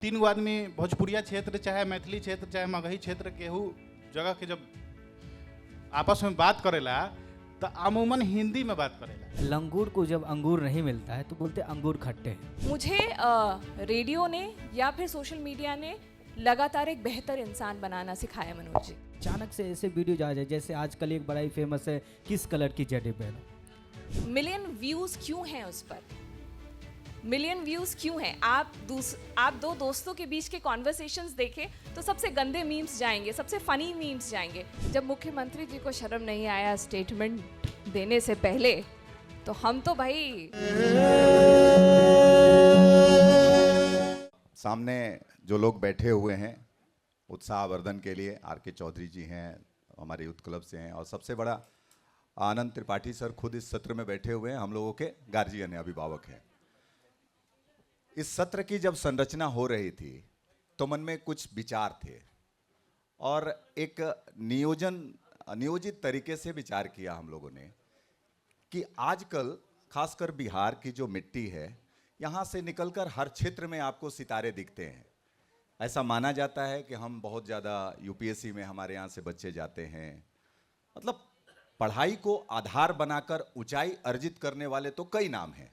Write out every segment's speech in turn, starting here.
तीन गो आदमी भोजपुरिया क्षेत्र चाहे मैथिली क्षेत्र चाहे मगही क्षेत्र केहू जगह के जब आपस में बात करेला तो अमूमन हिंदी में बात करेला। लंगूर को जब अंगूर नहीं मिलता है तो बोलते अंगूर खट्टे हैं। मुझे रेडियो ने या फिर सोशल मीडिया ने लगातार एक बेहतर इंसान बनाना सिखाया मनोज जी। अचानक से ऐसे वीडियो आ जाए जैसे आजकल एक बड़ा ही फेमस है, किस कलर की जैकेट पहनो। मिलियन व्यूज क्यों हैं उस पर? मिलियन व्यूज क्यों हैं? आप दो दोस्तों के बीच के कॉन्वर्सेशंस देखें तो सबसे गंदे मीम्स जाएंगे, सबसे फनी मीम्स जाएंगे। जब मुख्यमंत्री जी को शर्म नहीं आया स्टेटमेंट देने से पहले, तो हम तो भाई सामने जो लोग बैठे हुए हैं उत्साहवर्धन के लिए आर.के. चौधरी जी हैं, हमारे यूथ क्लब से हैं, और सबसे बड़ा आनंद त्रिपाठी सर खुद इस सत्र में बैठे हुए हैं, हम लोगों के गार्जियन हैं, अभिभावक हैं। इस सत्र की जब संरचना हो रही थी तो मन में कुछ विचार थे और एक नियोजित तरीके से विचार किया हम लोगों ने कि आजकल खासकर बिहार की जो मिट्टी है, यहाँ से निकलकर हर क्षेत्र में आपको सितारे दिखते हैं। ऐसा माना जाता है कि हम बहुत ज़्यादा यूपीएससी में हमारे यहाँ से बच्चे जाते हैं। मतलब पढ़ाई को आधार बनाकर ऊंचाई अर्जित करने वाले तो कई नाम हैं,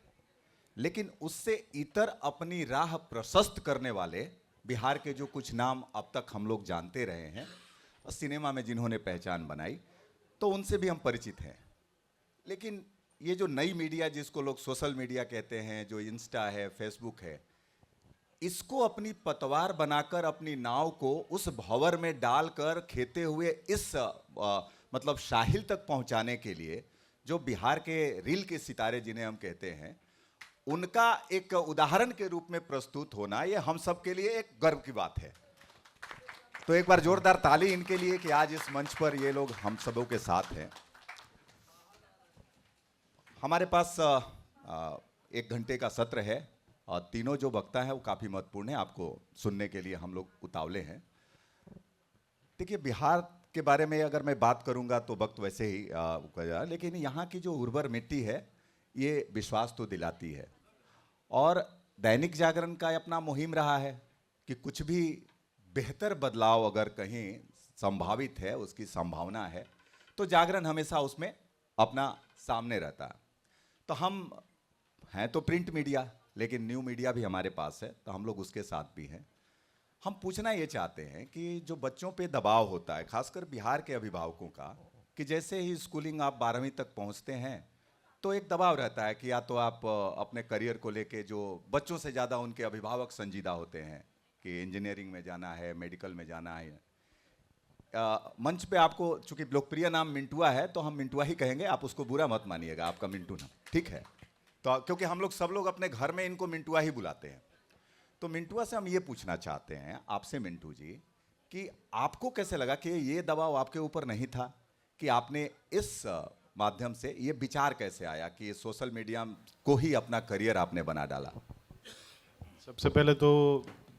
लेकिन उससे इतर अपनी राह प्रशस्त करने वाले बिहार के जो कुछ नाम अब तक हम लोग जानते रहे हैं और सिनेमा में जिन्होंने पहचान बनाई, तो उनसे भी हम परिचित हैं। लेकिन ये जो नई मीडिया जिसको लोग सोशल मीडिया कहते हैं, जो इंस्टा है, फेसबुक है, इसको अपनी पतवार बनाकर अपनी नाव को उस भंवर में डालकर खेते हुए इस मतलब साहिल तक पहुंचाने के लिए जो बिहार के रील के सितारे जिन्हें हम कहते हैं, उनका एक उदाहरण के रूप में प्रस्तुत होना, ये हम सब के लिए एक गर्व की बात है। तो एक बार जोरदार ताली इनके लिए कि आज इस मंच पर ये लोग हम सबों के साथ हैं। हमारे पास 1 घंटे का सत्र है और तीनों जो वक्ता हैं वो काफ़ी महत्वपूर्ण है, आपको सुनने के लिए हम लोग उतावले हैं। देखिए, बिहार के बारे में अगर मैं बात करूंगा तो वक्त वैसे ही लेकिन यहाँ की जो उर्वर मिट्टी है ये विश्वास तो दिलाती है। और दैनिक जागरण का अपना मुहिम रहा है कि कुछ भी बेहतर बदलाव अगर कहीं संभावित है, उसकी संभावना है, तो जागरण हमेशा उसमें अपना सामने रहता है। तो हम हैं तो प्रिंट मीडिया, लेकिन न्यू मीडिया भी हमारे पास है, तो हम लोग उसके साथ भी हैं। हम पूछना ये चाहते हैं कि जो बच्चों पे दबाव होता है, खासकर बिहार के अभिभावकों का, कि जैसे ही स्कूलिंग आप 12वीं तक पहुंचते हैं तो एक दबाव रहता है कि या तो आप अपने करियर को लेके, जो बच्चों से ज़्यादा उनके अभिभावक संजीदा होते हैं कि इंजीनियरिंग में जाना है, मेडिकल में जाना है। मंच पे आपको चूंकि लोकप्रिय नाम मिंटुआ है तो हम मिंटुआ ही कहेंगे, आप उसको बुरा मत मानिएगा, आपका मिंटू नाम ठीक है। तो क्योंकि हम लोग सब लोग अपने घर में इनको मिंटुआ ही बुलाते हैं। तो मिंटुआ से हम ये पूछना चाहते हैं आपसे मिंटू जी, कि आपको कैसे लगा कि ये दबाव आपके ऊपर नहीं था, कि आपने इस माध्यम से ये विचार कैसे आया कि सोशल मीडिया को ही अपना करियर आपने बना डाला? सबसे पहले तो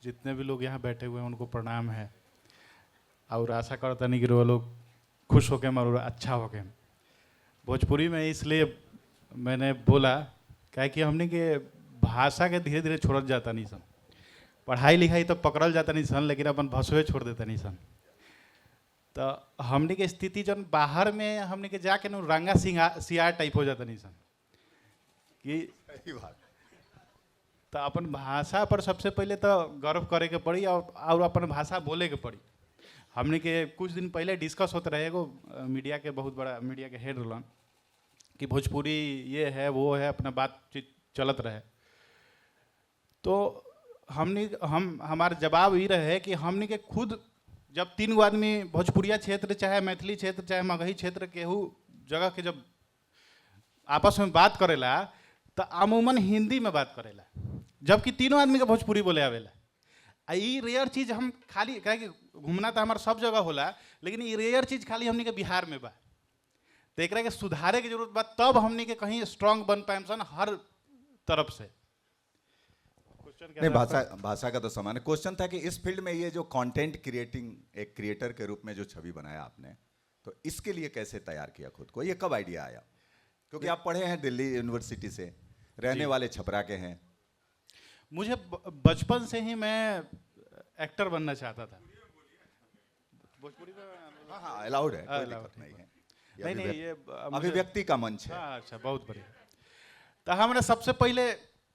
जितने भी लोग यहाँ बैठे हुए हैं उनको प्रणाम है, और आशा करता नहीं कि वो लोग खुश होके और अच्छा होके। भोजपुरी में इसलिए मैंने बोला क्या कि हमने के भाषा के धीरे धीरे छोड़त जाता नहीं सन, पढ़ाई लिखाई तो पकड़ल जाता नहीं सन, लेकिन अपन भाषाएं छोड़ देता नहीं सन। तो हमने के स्थिति जन बाहर में हमने के जाके न रंगा सियार टाइप हो जाता नहीं सन कि तो अपन भाषा पर सबसे पहले तो गर्व करे के पड़ी और अपन भाषा बोले के पड़ी। हमने के कुछ दिन पहले डिस्कस होते रहे, एगो मीडिया के बहुत बड़ा मीडिया के हेड रहलन कि भोजपुरी ये है वो है, अपना बातचीत चलत रहे। तो हमारे जवाब ये रहे कि हमने के खुद जब तीन गो आदमी भोजपुरिया क्षेत्र चाहे मैथिली क्षेत्र चाहे मगही क्षेत्र केहू जगह के जब आपस में बात करेला तो अमूमन हिंदी में बात करेला, जबकि तीनों आदमी के भोजपुरी बोले आवेला। ये रेयर चीज़ हम खाली कहे कि घूमना तो हमारे सब जगह होला, लेकिन ये रेयर चीज़ खाली हमने के बिहार में बा। तो एक के सुधारे की जरूरत बा, तब हमने के कहीं स्ट्रांग बन पाए सन हर तरफ से। नहीं, भाषा का तो समान है। क्वेश्चन था कि इस फील्ड में ये जो कंटेंट क्रिएटिंग, एक क्रिएटर के रूप में जो छवि बनाया आपने, तो इसके लिए कैसे तैयार किया खुद को? ये कब आइडिया आया? क्योंकि आप पढ़े हैं दिल्ली यूनिवर्सिटी से, रहने वाले छपरा के हैं। मुझे बचपन से ही मैं एक्टर बनना चाहता था। भोजपुरी में हाँ हाँ अलाउड है, कोई allowed दिक्कत नहीं है। नहीं नहीं ये अभिव्यक्ति का मंच है। हाँ अच्छा बहुत बढ़िया। तो हमरा सबसे पहले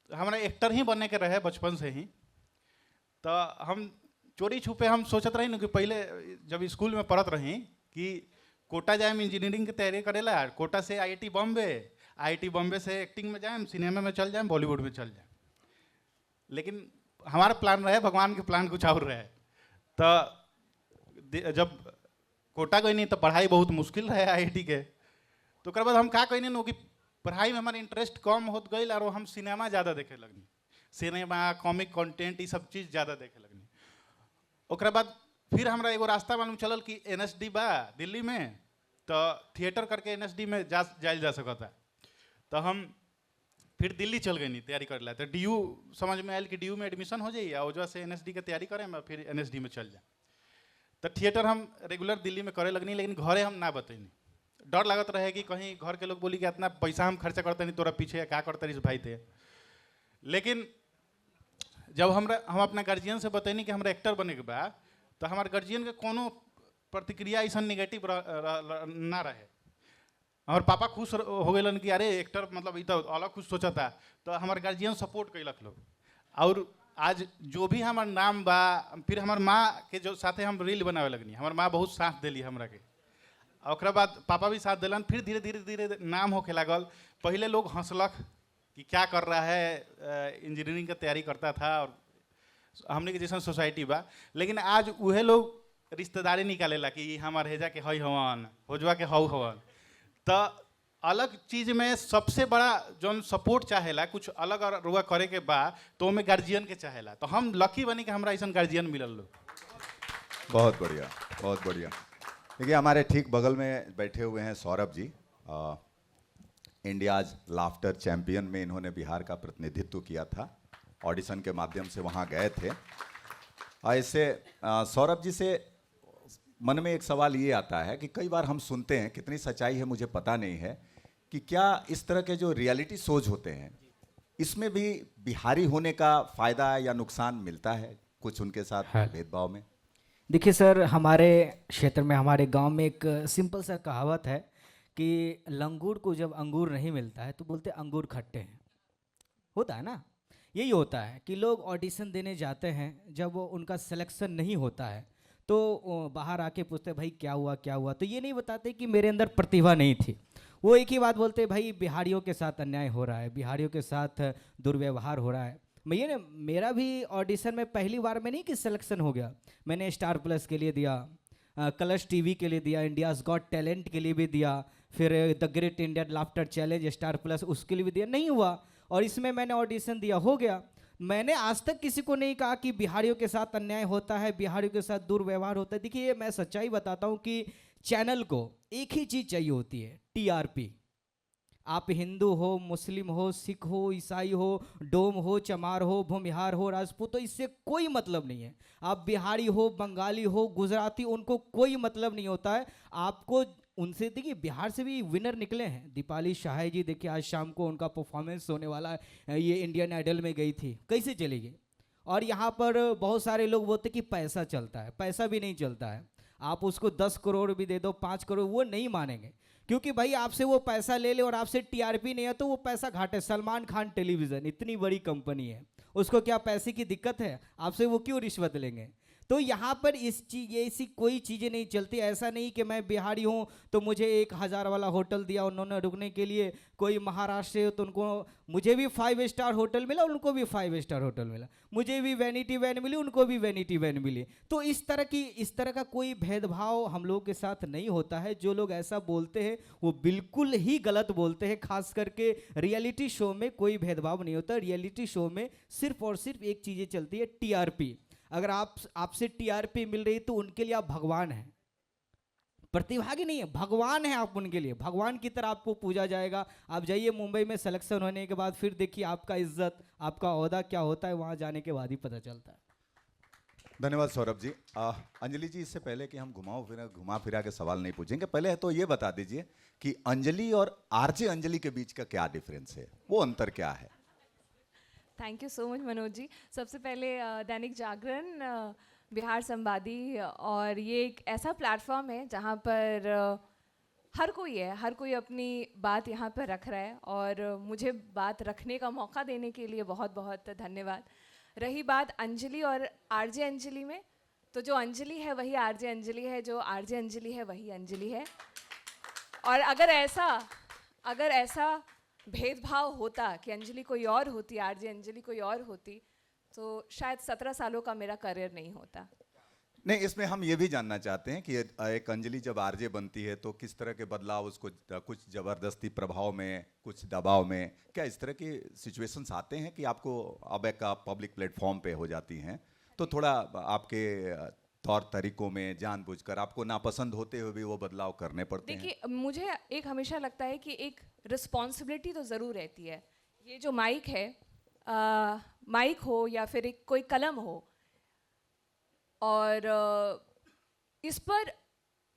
हमरा एक्टर ही बनने के रहे बचपन से ही। तो हम चोरी छुपे हम सोचत रही न कि पहले जब स्कूल में पढ़त रही कि कोटा जाए इंजीनियरिंग की तैयारी करेला, कोटा से आईआईटी बॉम्बे से एक्टिंग में जाए, सिनेमा में चल जाए, बॉलीवुड में चल जाए। लेकिन हमारा प्लान रहे, भगवान के प्लान कुछ और रहे। तो जब कोटा गई नहीं तो पढ़ाई बहुत मुश्किल रहे आईआईटी के। तो ओकर बाद हम का कही नहीं कि पढ़ाई में हमारा इंटरेस्ट कम होत गई और हम सिनेमा ज़्यादा देखे लगनी, सिनेमा कॉमिक कंटेंट ये सब चीज़ ज़्यादा देखे लगनी। ओकरा बाद फिर हमरा एगो रास्ता मालूम चलल कि एनएसडी बा दिल्ली में, तो थिएटर करके एनएसडी में जायल जा सकता। तो हम फिर दिल्ली चल गई तैयारी कर ला। तो डीयू समझ में आयल कि डीयू में एडमिशन हो जाइए और वजह से एनएसडी की तैयारी करें, फिर एनएसडी में चल जाए। तो थिएटर हम रेगुलर दिल्ली में करे लगनी, लेकिन घरे हम ना बतैनी, डर लागत रहे कि कहीं घर के लोग बोली कि इतना पैसा हम खर्चा करते नहीं तोरा पीछे क्या करते रही भाई थे। लेकिन जब हम अपना गार्जियन से बतैनी कि हमरा एक्टर बने के बा, तो हमारे गार्जियन के कोनो प्रतिक्रिया ऐसा निगेटिव ना रहे। हमारे पापा खुश हो गए कि अरे एक्टर मतलब ये तो अलग कुछ सोचा था। तो हमारे गार्जियन सपोर्ट कैलक लोग। और आज जो भी हमार नाम बा, फिर हमार माँ के जो साथे हम रील बनावे लगनी, हमार माँ बहुत साथ दिली हमरा के। और बाद पापा भी साथ दिलन, फिर धीरे धीरे धीरे नाम होके लागल। पहले लोग हंसलक कि क्या कर रहा है, इंजीनियरिंग का तैयारी करता था और हमने के जैसा सोसाइटी बा। लेकिन आज वह लोग रिश्तेदारी निकालेला कि हमार हेजा के हई हवन, होजवा के हऊ हवन। तो अलग चीज में सबसे बड़ा जो सपोर्ट चाहेला कुछ अलग और रुआ करे के बा, तो में गार्जियन के चाहेला। तो हम लकी बनी कि हमरा ऐसा गार्जियन मिलल लोग। बहुत बढ़िया, बहुत बढ़िया। देखिए हमारे ठीक बगल में बैठे हुए हैं Saurabh ji. India's laughter champion में इन्होंने बिहार का प्रतिनिधित्व किया था, ऑडिशन के माध्यम से वहाँ गए थे। ऐसे सौरभ जी से मन में एक सवाल ये आता है कि कई बार हम सुनते हैं, कितनी सच्चाई है मुझे पता नहीं है, कि क्या इस तरह के जो रियलिटी शोज होते हैं इसमें भी बिहारी होने का फ़ायदा या नुकसान मिलता है कुछ उनके साथ भेदभाव में? देखिए सर, हमारे क्षेत्र में, हमारे गांव में एक सिंपल सा कहावत है कि लंगूर को जब अंगूर नहीं मिलता है तो बोलते अंगूर खट्टे हैं। होता है ना, यही होता है कि लोग ऑडिशन देने जाते हैं, जब वो उनका सिलेक्शन नहीं होता है तो बाहर आके पूछते भाई क्या हुआ क्या हुआ। तो ये नहीं बताते कि मेरे अंदर प्रतिभा नहीं थी। वो एक ही बात बोलते भाई बिहारियों के साथ अन्याय हो रहा है, बिहारियों के साथ दुर्व्यवहार हो रहा है। मेरा भी ऑडिशन में पहली बार में नहीं कि सिलेक्शन हो गया, मैंने स्टार प्लस के लिए दिया, कलर्स टीवी के लिए दिया, इंडियाज गॉट टैलेंट के लिए भी दिया, फिर the great Indian laughter challenge star plus उसके लिए भी दिया, नहीं हुआ। और इसमें मैंने ऑडिशन दिया, हो गया। मैंने आज तक किसी को नहीं कहा कि बिहारियों के साथ अन्याय होता है, बिहारियों के साथ दुर्व्यवहार होता है। देखिए मैं सच्चाई बताता हूँ कि चैनल को एक ही चीज़ चाहिए होती है, टीआरपी। आप हिंदू हो, मुस्लिम हो, सिख हो, ईसाई हो, डोम हो, चमार हो, भूमिहार हो, राजपूत हो, इससे कोई मतलब नहीं है। आप बिहारी हो, बंगाली हो, गुजराती, उनको कोई मतलब नहीं होता है। आपको उनसे, देखिए बिहार से भी विनर निकले हैं। दीपाली शाह जी, देखिए आज शाम को उनका परफॉर्मेंस होने वाला है, ये इंडियन आइडल में गई थी, कैसे चली गई। और यहाँ पर बहुत सारे लोग बोलते कि पैसा चलता है, पैसा भी नहीं चलता है। आप उसको 10 करोड़ भी दे दो, 5 करोड़, वो नहीं मानेंगे, क्योंकि भाई आपसे वो पैसा ले ले और आपसे टीआरपी नहीं है तो वो पैसा घाटे। सलमान खान टेलीविज़न इतनी बड़ी कंपनी है, उसको क्या पैसे की दिक्कत है? आपसे वो क्यों रिश्वत लेंगे? तो यहाँ पर ऐसी कोई चीज़ें नहीं चलती। ऐसा नहीं कि मैं बिहारी हूँ तो मुझे 1000 वाला होटल दिया उन्होंने रुकने के लिए, कोई महाराष्ट्र से तो उनको, मुझे भी 5 स्टार होटल मिला, उनको भी 5 स्टार होटल मिला, मुझे भी वैनिटी वैन मिली, उनको भी वैनिटी वैन मिली। तो इस तरह का कोई भेदभाव हम लोगों के साथ नहीं होता है। जो लोग ऐसा बोलते हैं वो बिल्कुल ही गलत बोलते हैं। खास करके रियलिटी शो में कोई भेदभाव नहीं होता। रियलिटी शो में सिर्फ और सिर्फ एक चीज़ें चलती है, टीआरपी। अगर आपसे टीआरपी मिल रही तो उनके लिए आप भगवान हैं, प्रतिभागी नहीं है, भगवान है आप उनके लिए। भगवान की तरह आपको पूजा जाएगा। आप जाइए मुंबई में सिलेक्शन होने के बाद, फिर देखिए आपका इज्जत, आपका ओहदा क्या होता है, वहाँ जाने के बाद ही पता चलता है। धन्यवाद सौरभ जी। अंजलि जी, इससे पहले कि हम घुमा फिरा के सवाल नहीं पूछेंगे, पहले तो ये बता दीजिए कि अंजलि और आरजे अंजलि के बीच का क्या डिफरेंस है, वो अंतर क्या है? Thank you so much Manoj ji. सबसे पहले दैनिक जागरण, बिहार संवादी, और ये एक ऐसा प्लेटफॉर्म है जहाँ पर हर कोई अपनी बात यहाँ पर रख रहा है, और मुझे बात रखने का मौका देने के लिए बहुत बहुत धन्यवाद। रही बात अंजलि और आरजे अंजलि में, तो जो अंजलि है वही आरजे अंजलि है, जो आरजे अंजलि है वही अंजलि है। और अगर ऐसा भेदभाव होता कि अंजलि कोई और होती, आरजे अंजलि कोई और होती, तो शायद 17 सालों का मेरा करियर नहीं होता। नहीं, इसमें हम ये भी जानना चाहते हैं कि एक अंजलि जब आरजे बनती है तो किस तरह के बदलाव उसको, कुछ ज़बरदस्ती प्रभाव में, कुछ दबाव में, क्या इस तरह की सिचुएशंस आते हैं कि आपको अब एक आप पब्लिक प्लेटफॉर्म पे हो जाती हैं तो थोड़ा आपके तौर तरीकों में जानबूझकर आपको नापसंद होते हुए भी वो बदलाव करने पड़ते हैं? देखिए, मुझे एक हमेशा लगता है कि एक रिस्पॉन्सिबिलिटी तो ज़रूर रहती है। ये जो माइक है, माइक हो या फिर एक कोई कलम हो, और इस पर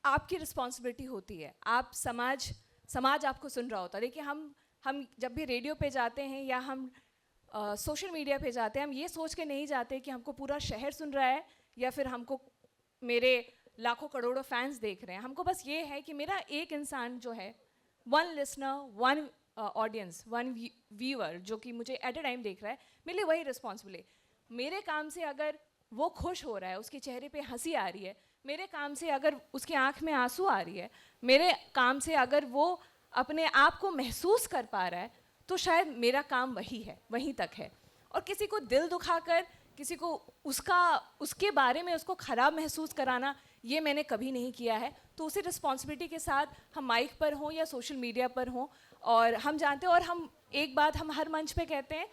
आपकी रिस्पॉन्सिबिलिटी होती है। आप समाज आपको सुन रहा होता है। देखिए, हम जब भी रेडियो पे जाते हैं या हम सोशल मीडिया पे जाते हैं, हम ये सोच के नहीं जाते कि हमको पूरा शहर सुन रहा है या फिर हमको मेरे लाखों करोड़ों फैंस देख रहे हैं। हमको बस ये है कि मेरा एक इंसान जो है, one listener, one audience, one viewer, जो कि मुझे एट अ टाइम देख रहा है, मेरे लिए वही रिस्पॉन्सिबल है। मेरे काम से अगर वो खुश हो रहा है, उसके चेहरे पे हंसी आ रही है, मेरे काम से अगर उसकी आंख में आंसू आ रही है, मेरे काम से अगर वो अपने आप को महसूस कर पा रहा है, तो शायद मेरा काम वही है, वहीं तक है। और किसी को दिल दुखाकर, किसी को उसके बारे में उसको ख़राब महसूस कराना, ये मैंने कभी नहीं किया है। तो उसी रिस्पॉन्सिबिलिटी के साथ हम माइक पर हों या सोशल मीडिया पर हों, और हम जानते हैं, और हम एक बात हम हर मंच पे कहते हैं,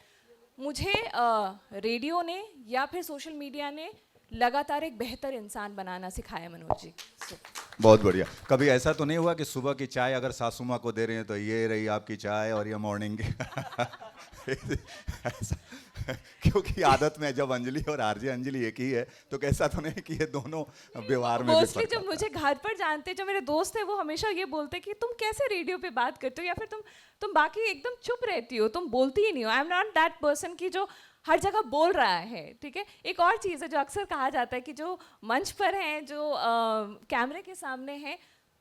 मुझे रेडियो ने या फिर सोशल मीडिया ने लगातार एक बेहतर इंसान बनाना सिखाया मनोज जी। बहुत बढ़िया। कभी ऐसा तो नहीं हुआ कि सुबह की चाय अगर सासू माँ को दे रहे हैं तो ये रही आपकी चाय और ये मॉर्निंग की ऐसा, क्योंकि आदत में जब अंजलि और आरजे अंजलि एक ही है तो कैसा तो नहीं कि ये दोनों व्यवहार में भी मोस्टली जब मुझे घर पर जानते, जो मेरे दोस्त हैं, वो हमेशा ये बोलते कि तुम कैसे रेडियो पे बात करते हो, या फिर तुम बाकी एकदम चुप रहती हो, तुम बोलती ही नहीं हो। I am not that person की जो हर जगह बोल रहा है, ठीक है। एक और चीज़ है जो अक्सर कहा जाता है कि जो मंच पर हैं, जो कैमरे के सामने हैं,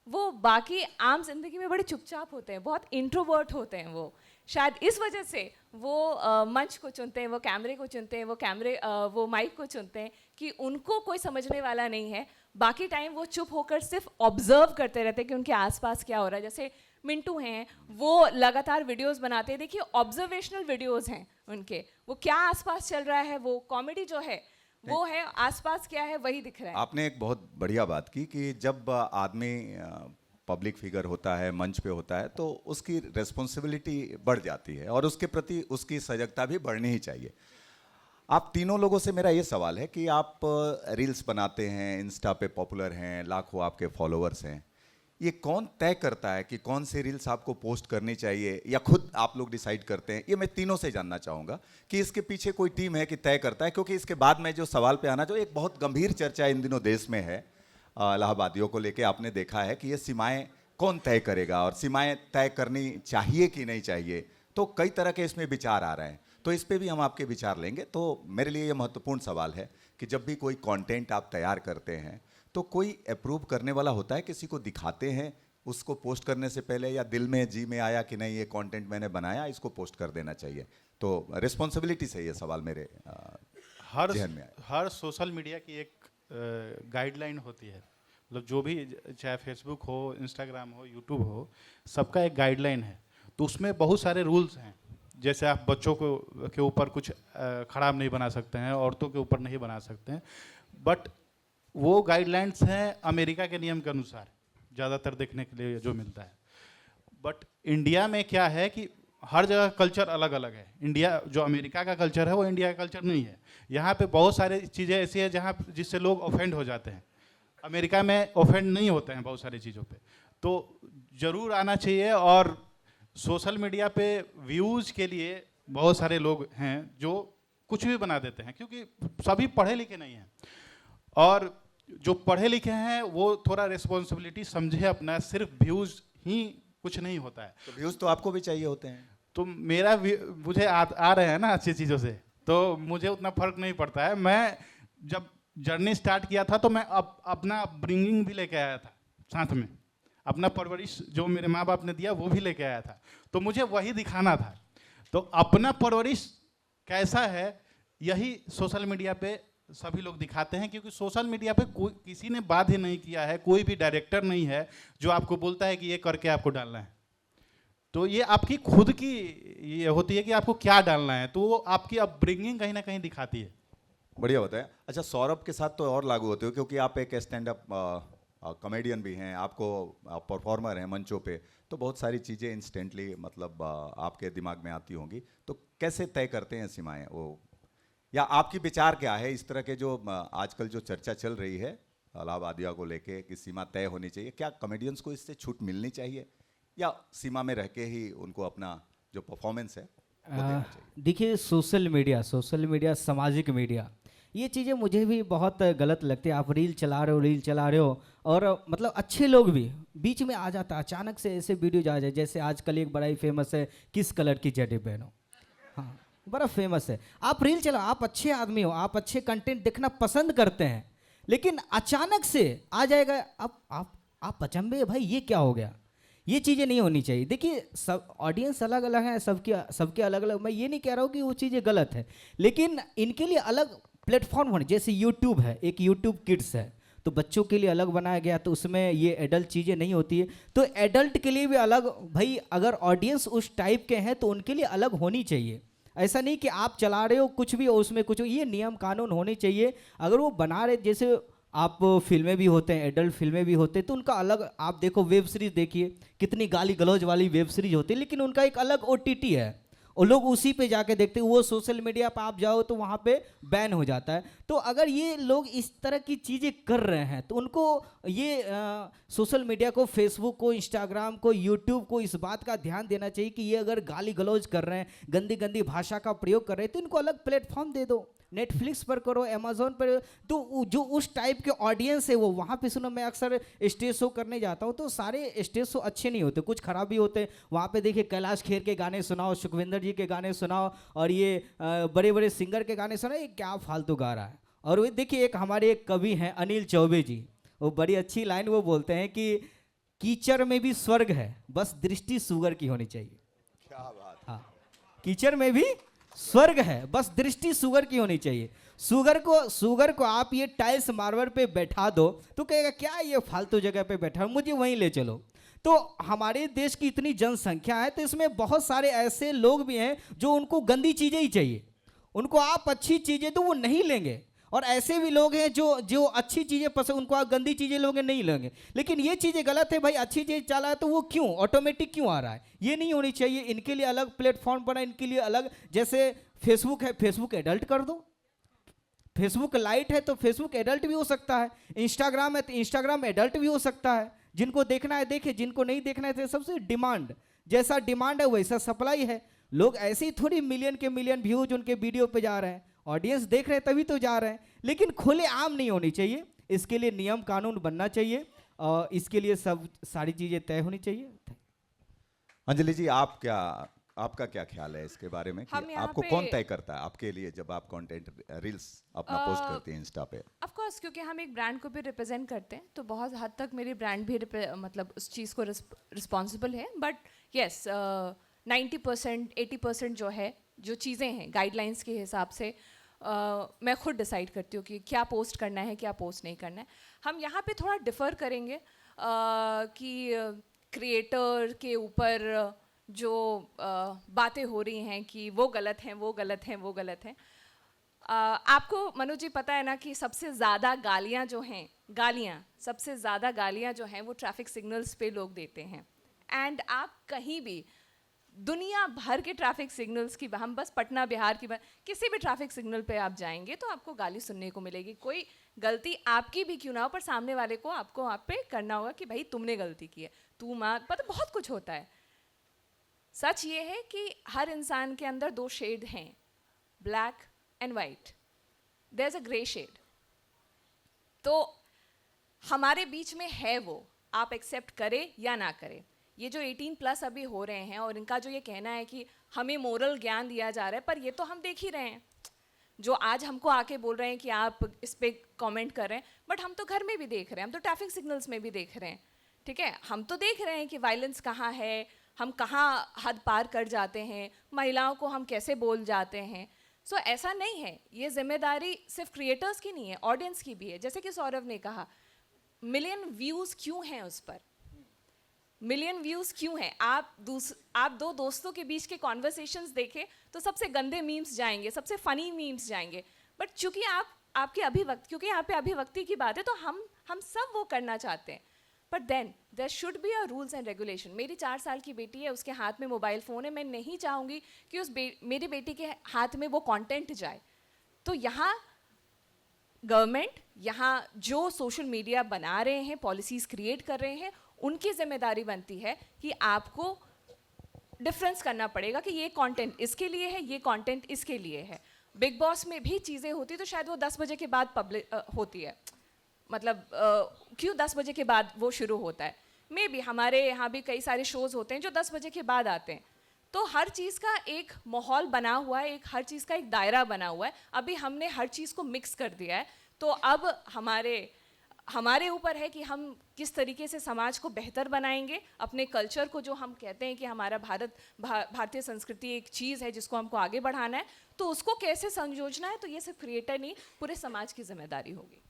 वो बाकी आम जिंदगी में बड़े चुपचाप होते हैं, बहुत इंट्रोवर्ट होते हैं। वो शायद इस वजह से वो मंच को चुनते हैं, वो कैमरे को चुनते हैं, वो माइक को चुनते हैं कि उनको कोई समझने वाला नहीं है। बाकी टाइम वो चुप होकर सिर्फ ऑब्जर्व करते रहते हैं कि उनके आसपास क्या हो रहा है। जैसे मिंटू हैं, वो लगातार वीडियोस बनाते हैं, देखिए ऑब्जर्वेशनल वीडियोस हैं उनके, वो क्या आसपास चल रहा है, वो कॉमेडी जो है वो है, आसपास क्या है वही दिख रहा है। आपने एक बहुत बढ़िया बात की कि जब आदमी पब्लिक फिगर होता है, मंच पे होता है, तो उसकी रिस्पॉन्सिबिलिटी बढ़ जाती है और उसके प्रति उसकी सजगता भी बढ़नी ही चाहिए। आप तीनों लोगों से मेरा ये सवाल है कि आप रील्स बनाते हैं, इंस्टा पे पॉपुलर हैं, लाखों आपके फॉलोअर्स हैं, ये कौन तय करता है कि कौन से रील्स आपको पोस्ट करनी चाहिए, या खुद आप लोग डिसाइड करते हैं? ये मैं तीनों से जानना चाहूँगा कि इसके पीछे कोई टीम है कि तय करता है, क्योंकि इसके बाद में जो सवाल पे आना, जो एक बहुत गंभीर चर्चा इन दिनों देश में है इलाहाबादियों को लेके, आपने देखा है कि ये सीमाएं कौन तय करेगा और सीमाएं तय करनी चाहिए कि नहीं चाहिए। तो कई तरह के इसमें विचार आ रहे हैं, तो इस पे भी हम आपके विचार लेंगे। तो मेरे लिए ये महत्वपूर्ण सवाल है कि जब भी कोई कंटेंट आप तैयार करते हैं तो कोई अप्रूव करने वाला होता है, किसी को दिखाते हैं उसको पोस्ट करने से पहले, या दिल में जी में आया कि नहीं ये कंटेंट मैंने बनाया, इसको पोस्ट कर देना चाहिए? तो रिस्पॉन्सिबिलिटी से ये सवाल मेरे ज़हन में आया। हर सोशल मीडिया की एक गाइडलाइन होती है, मतलब जो भी, चाहे फेसबुक हो, इंस्टाग्राम हो, यूट्यूब हो, सबका एक गाइडलाइन है। तो उसमें बहुत सारे रूल्स हैं। जैसे आप बच्चों के ऊपर कुछ खराब नहीं बना सकते हैं, औरतों के ऊपर नहीं बना सकते हैं, बट वो गाइडलाइंस हैं अमेरिका के नियम के अनुसार ज़्यादातर देखने के लिए जो मिलता है। बट इंडिया में क्या है कि हर जगह कल्चर अलग अलग है। इंडिया, जो अमेरिका का कल्चर है वो इंडिया का कल्चर नहीं है। यहाँ पे बहुत सारी चीज़ें ऐसी है जहाँ जिससे लोग ऑफेंड हो जाते हैं। अमेरिका में ऑफेंड नहीं होते हैं बहुत सारी चीज़ों पे। तो ज़रूर आना चाहिए। और सोशल मीडिया पे व्यूज़ के लिए बहुत सारे लोग हैं जो कुछ भी बना देते हैं, क्योंकि सभी पढ़े लिखे नहीं हैं। और जो पढ़े लिखे हैं वो थोड़ा रिस्पॉन्सिबिलिटी समझे अपना, सिर्फ व्यूज़ ही कुछ नहीं होता है। तो व्यूज़ तो आपको भी चाहिए होते हैं। तो मेरा मुझे आ रहे हैं ना अच्छी चीज़ों से, तो मुझे उतना फर्क नहीं पड़ता है। मैं जब जर्नी स्टार्ट किया था तो मैं अपना अपब्रिंगिंग भी लेके आया था साथ में, अपना परवरिश जो मेरे माँ बाप ने दिया वो भी लेके आया था, तो मुझे वही दिखाना था। तो अपना परवरिश कैसा है यही सोशल मीडिया पे सभी लोग दिखाते हैं, क्योंकि सोशल मीडिया पे कोई किसी ने बाध्य नहीं किया है, कोई भी डायरेक्टर नहीं है जो आपको बोलता है कि ये करके आपको डालना है। तो ये आपकी खुद की ये होती है कि आपको क्या डालना है, तो वो आपकी अपब्रिंगिंग कहीं ना कहीं दिखाती है। बढ़िया बताया। अच्छा, सौरभ के साथ तो और लागू होते हो क्योंकि आप एक स्टैंड अप कॉमेडियन भी हैं, आपको परफॉर्मर हैं मंचों पे, तो बहुत सारी चीज़ें इंस्टेंटली मतलब आपके दिमाग में आती होंगी। तो कैसे तय करते हैं सीमाएं वो, या आपकी विचार क्या है इस तरह के जो आजकल जो चर्चा चल रही है अलाहाबादिया को लेके कि सीमा तय होनी चाहिए, क्या कॉमेडियंस को इससे छूट मिलनी चाहिए या सीमा में रह के ही उनको अपना जो परफॉर्मेंस है वो देना चाहिए? देखिए, सोशल मीडिया, सामाजिक मीडिया, ये चीज़ें मुझे भी बहुत गलत लगती है। आप रील चला रहे हो और मतलब अच्छे लोग भी बीच में आ जाता है, अचानक से ऐसे वीडियो आ जाए। जैसे आजकल एक बड़ा ही फेमस है, किस कलर की जैकेट पहनो, हाँ बड़ा फेमस है। आप रील चलाओ, आप अच्छे आदमी हो, आप अच्छे कंटेंट देखना पसंद करते हैं, लेकिन अचानक से आ जाएगा आप अचंभे भाई ये क्या हो गया। ये चीज़ें नहीं होनी चाहिए। देखिए, सब ऑडियंस अलग अलग है, सबके अलग अलग। मैं ये नहीं कह रहा हूँ कि वो चीज़ें गलत है, लेकिन इनके लिए अलग प्लेटफॉर्म होने, जैसे यूट्यूब है, एक यूट्यूब किड्स है, तो बच्चों के लिए अलग बनाया गया, तो उसमें ये एडल्ट चीज़ें नहीं होती है। तो एडल्ट के लिए भी अलग, भाई अगर ऑडियंस उस टाइप के हैं तो उनके लिए अलग होनी चाहिए। ऐसा नहीं कि आप चला रहे हो कुछ भी और उसमें कुछ, ये नियम कानून होने चाहिए। अगर वो बना रहे, जैसे आप फिल्में भी होते हैं, एडल्ट फिल्में भी होते हैं, तो उनका अलग, आप देखो वेब सीरीज़ देखिए, कितनी गाली गलौज वाली वेब सीरीज होती है, लेकिन उनका एक अलग OTT है और लोग उसी पे जाके देखते हैं। वो सोशल मीडिया पे आप जाओ तो वहाँ पे बैन हो जाता है। तो अगर ये लोग इस तरह की चीज़ें कर रहे हैं तो उनको ये सोशल मीडिया को, फेसबुक को, इंस्टाग्राम को, यूट्यूब को इस बात का ध्यान देना चाहिए कि ये अगर गाली गलौज कर रहे हैं, गंदी गंदी भाषा का प्रयोग कर रहे हैं, तो इनको अलग प्लेटफॉर्म दे दो। नेटफ्लिक्स पर करो, अमेजोन पर, तो जो उस टाइप के ऑडियंस है वो वहाँ पे सुनो। मैं अक्सर स्टेज शो करने जाता हूँ तो सारे स्टेज शो अच्छे नहीं होते, कुछ खराब भी होते हैं। वहाँ पे देखिए कैलाश खेर के गाने सुनाओ, सुखविंदर जी के गाने सुनाओ, और ये बड़े बड़े सिंगर के गाने सुनाओ, ये क्या फालतू गा रहा है। और वो देखिए, एक हमारे एक कवि हैं अनिल चौबे जी, वो बड़ी अच्छी लाइन वो बोलते हैं कि कीचड़ में भी स्वर्ग है, बस दृष्टि सुगर की होनी चाहिए। क्या बात। हाँ, कीचड़ में भी स्वर्ग है, बस दृष्टि सुगर की होनी चाहिए। सुगर को आप ये टाइल्स मार्बल पे बैठा दो तो कहेगा क्या ये फालतू जगह पे बैठा, मुझे वहीं ले चलो। तो हमारे देश की इतनी जनसंख्या है, तो इसमें बहुत सारे ऐसे लोग भी हैं जो उनको गंदी चीज़ें ही चाहिए, उनको आप अच्छी चीज़ें तो वो नहीं लेंगे। और ऐसे भी लोग हैं जो अच्छी चीज़ें पसंद, उनको आप गंदी चीज़ें लोगे नहीं लेंगे। लेकिन ये चीज़ें गलत है भाई, अच्छी चीज़ चला है तो वो क्यों ऑटोमेटिक क्यों आ रहा है, ये नहीं होनी चाहिए। इनके लिए अलग प्लेटफॉर्म बना, इनके लिए अलग। जैसे फेसबुक है, फेसबुक एडल्ट कर दो, फेसबुक लाइट है तो फेसबुक एडल्ट भी हो सकता है, इंस्टाग्राम है तो इंस्टाग्राम एडल्ट भी हो सकता है। जिनको देखना है देखे, जिनको नहीं देखना है तो सबसे डिमांड, जैसा डिमांड है वैसा सप्लाई है। लोग ऐसे ही थोड़ी मिलियन के मिलियन व्यूज उनके वीडियो पे जा रहे हैं, ऑडियंस देख रहे हैं तभी तो जा रहे हैं। लेकिन खुले आम नहीं होनी चाहिए, इसके लिए नियम कानून बनना चाहिए और इसके लिए सब सारी चीज़ें तय होनी चाहिए। अंजलि जी, आपका क्या ख्याल है इसके बारे में कि आपको कौन तय करता है आपके लिए जब आप कंटेंट रील्स अपना पोस्ट करती हैं इंस्टा पे? ऑफ कोर्स, क्योंकि हम एक ब्रांड को भी रिप्रेजेंट करते हैं तो बहुत हद तक मेरी ब्रांड भी मतलब उस चीज़ को रिस्पॉन्सिबल है। बट यस, 90% 80% जो है, जो चीज़ें हैं गाइडलाइंस के हिसाब से मैं खुद डिसाइड करती हूँ कि क्या पोस्ट करना है, क्या पोस्ट नहीं करना है। हम यहाँ पे थोड़ा डिफ़र करेंगे कि क्रिएटर के ऊपर जो बातें हो रही हैं कि वो गलत हैं, वो गलत हैं, वो गलत हैं। आपको मनोज जी पता है ना कि सबसे ज़्यादा गालियाँ जो हैं, सबसे ज़्यादा गालियाँ जो हैं वो ट्रैफिक सिग्नल्स पे लोग देते हैं। एंड आप कहीं भी दुनिया भर के ट्रैफिक सिग्नल्स की, हम बस पटना बिहार की किसी भी ट्रैफिक सिग्नल पे आप जाएंगे तो आपको गाली सुनने को मिलेगी। कोई गलती आपकी भी क्यों ना हो, पर सामने वाले को आपको आप पे करना होगा कि भाई तुमने गलती की है, तू माँ, पता बहुत कुछ होता है। सच ये है कि हर इंसान के अंदर दो शेड हैं, black and white, there is a grey shade. तो हमारे बीच में है वो, आप एक्सेप्ट करें या ना करें। ये जो 18+ अभी हो रहे हैं और इनका जो ये कहना है कि हमें मोरल ज्ञान दिया जा रहा है, पर ये तो हम देख ही रहे हैं। जो आज हमको आके बोल रहे हैं कि आप इस पे कमेंट कर रहे हैं, बट हम तो घर में भी देख रहे हैं, हम तो ट्रैफिक सिग्नल्स में भी देख रहे हैं, ठीक है। हम तो देख रहे हैं कि वायलेंस कहाँ है, हम कहाँ हद पार कर जाते हैं, महिलाओं को हम कैसे बोल जाते हैं। सो ऐसा नहीं है, ये जिम्मेदारी सिर्फ क्रिएटर्स की नहीं है, ऑडियंस की भी है। जैसे कि सौरभ ने कहा, मिलियन व्यूज़ क्यों हैं उस पर, मिलियन व्यूज़ क्यों हैं? आप दो दोस्तों के बीच के कॉन्वर्सेशंस देखें तो सबसे गंदे मीम्स जाएंगे, सबसे फ़नी मीम्स जाएंगे, बट चूंकि आपके अभिव्यक्ति, क्योंकि यहाँ पे अभिव्यक्ति की बात है, तो हम सब वो करना चाहते हैं। But then there should be a rules and regulation. मेरी 4 साल की बेटी है, उसके हाथ में मोबाइल फ़ोन है, मैं नहीं चाहूँगी कि मेरी बेटी के हाथ में वो कंटेंट जाए। तो यहाँ गवर्नमेंट, यहाँ जो सोशल मीडिया बना रहे हैं, पॉलिसीज़ क्रिएट कर रहे हैं, उनकी जिम्मेदारी बनती है कि आपको डिफरेंस करना पड़ेगा कि ये कंटेंट इसके लिए है, ये कंटेंट इसके लिए है। बिग बॉस में भी चीज़ें होती तो शायद वो 10 बजे के बाद पब्लिक होती है, मतलब क्यों 10 बजे के बाद वो शुरू होता है। मे बी हमारे यहाँ भी कई सारे शोज़ होते हैं जो 10 बजे के बाद आते हैं। तो हर चीज़ का एक माहौल बना हुआ है, हर चीज़ का एक दायरा बना हुआ है। अभी हमने हर चीज़ को मिक्स कर दिया है, तो अब हमारे ऊपर है कि हम किस तरीके से समाज को बेहतर बनाएंगे, अपने कल्चर को, जो हम कहते हैं कि हमारा भारतीय संस्कृति एक चीज़ है जिसको हमको आगे बढ़ाना है, तो उसको कैसे संयोजना है। तो ये सिर्फ क्रिएटर नहीं, पूरे समाज की जिम्मेदारी होगी।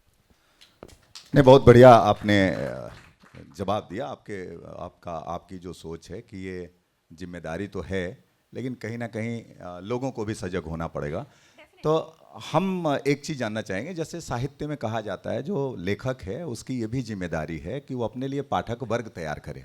नहीं, बहुत बढ़िया आपने जवाब दिया। आपकी जो सोच है कि ये जिम्मेदारी तो है, लेकिन कहीं ना कहीं लोगों को भी सजग होना पड़ेगा। तो हम एक चीज़ जानना चाहेंगे, जैसे साहित्य में कहा जाता है जो लेखक है उसकी ये भी जिम्मेदारी है कि वो अपने लिए पाठक वर्ग तैयार करे।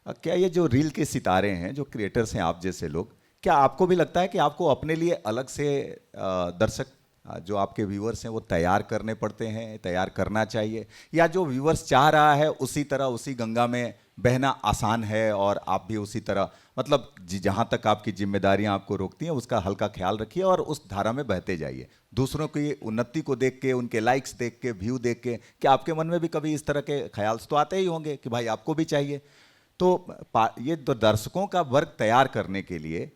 क्या ये जो रील के सितारे हैं, जो क्रिएटर्स हैं, आप जैसे लोग, क्या आपको भी लगता है कि आपको अपने लिए अलग से दर्शक, जो आपके व्यूअर्स हैं, वो तैयार करने पड़ते हैं, तैयार करना चाहिए, या जो व्यूअर्स चाह रहा है उसी तरह उसी गंगा में बहना आसान है और आप भी उसी तरह, मतलब जहाँ तक आपकी जिम्मेदारियाँ आपको रोकती हैं उसका हल्का ख्याल रखिए और उस धारा में बहते जाइए। दूसरों की उन्नति को देख के, उनके लाइक्स देख के, व्यू देख के, क्या आपके मन में भी कभी इस तरह के ख्याल तो आते ही होंगे कि भाई आपको भी चाहिए? तो ये दर्शकों का वर्ग तैयार करने के लिए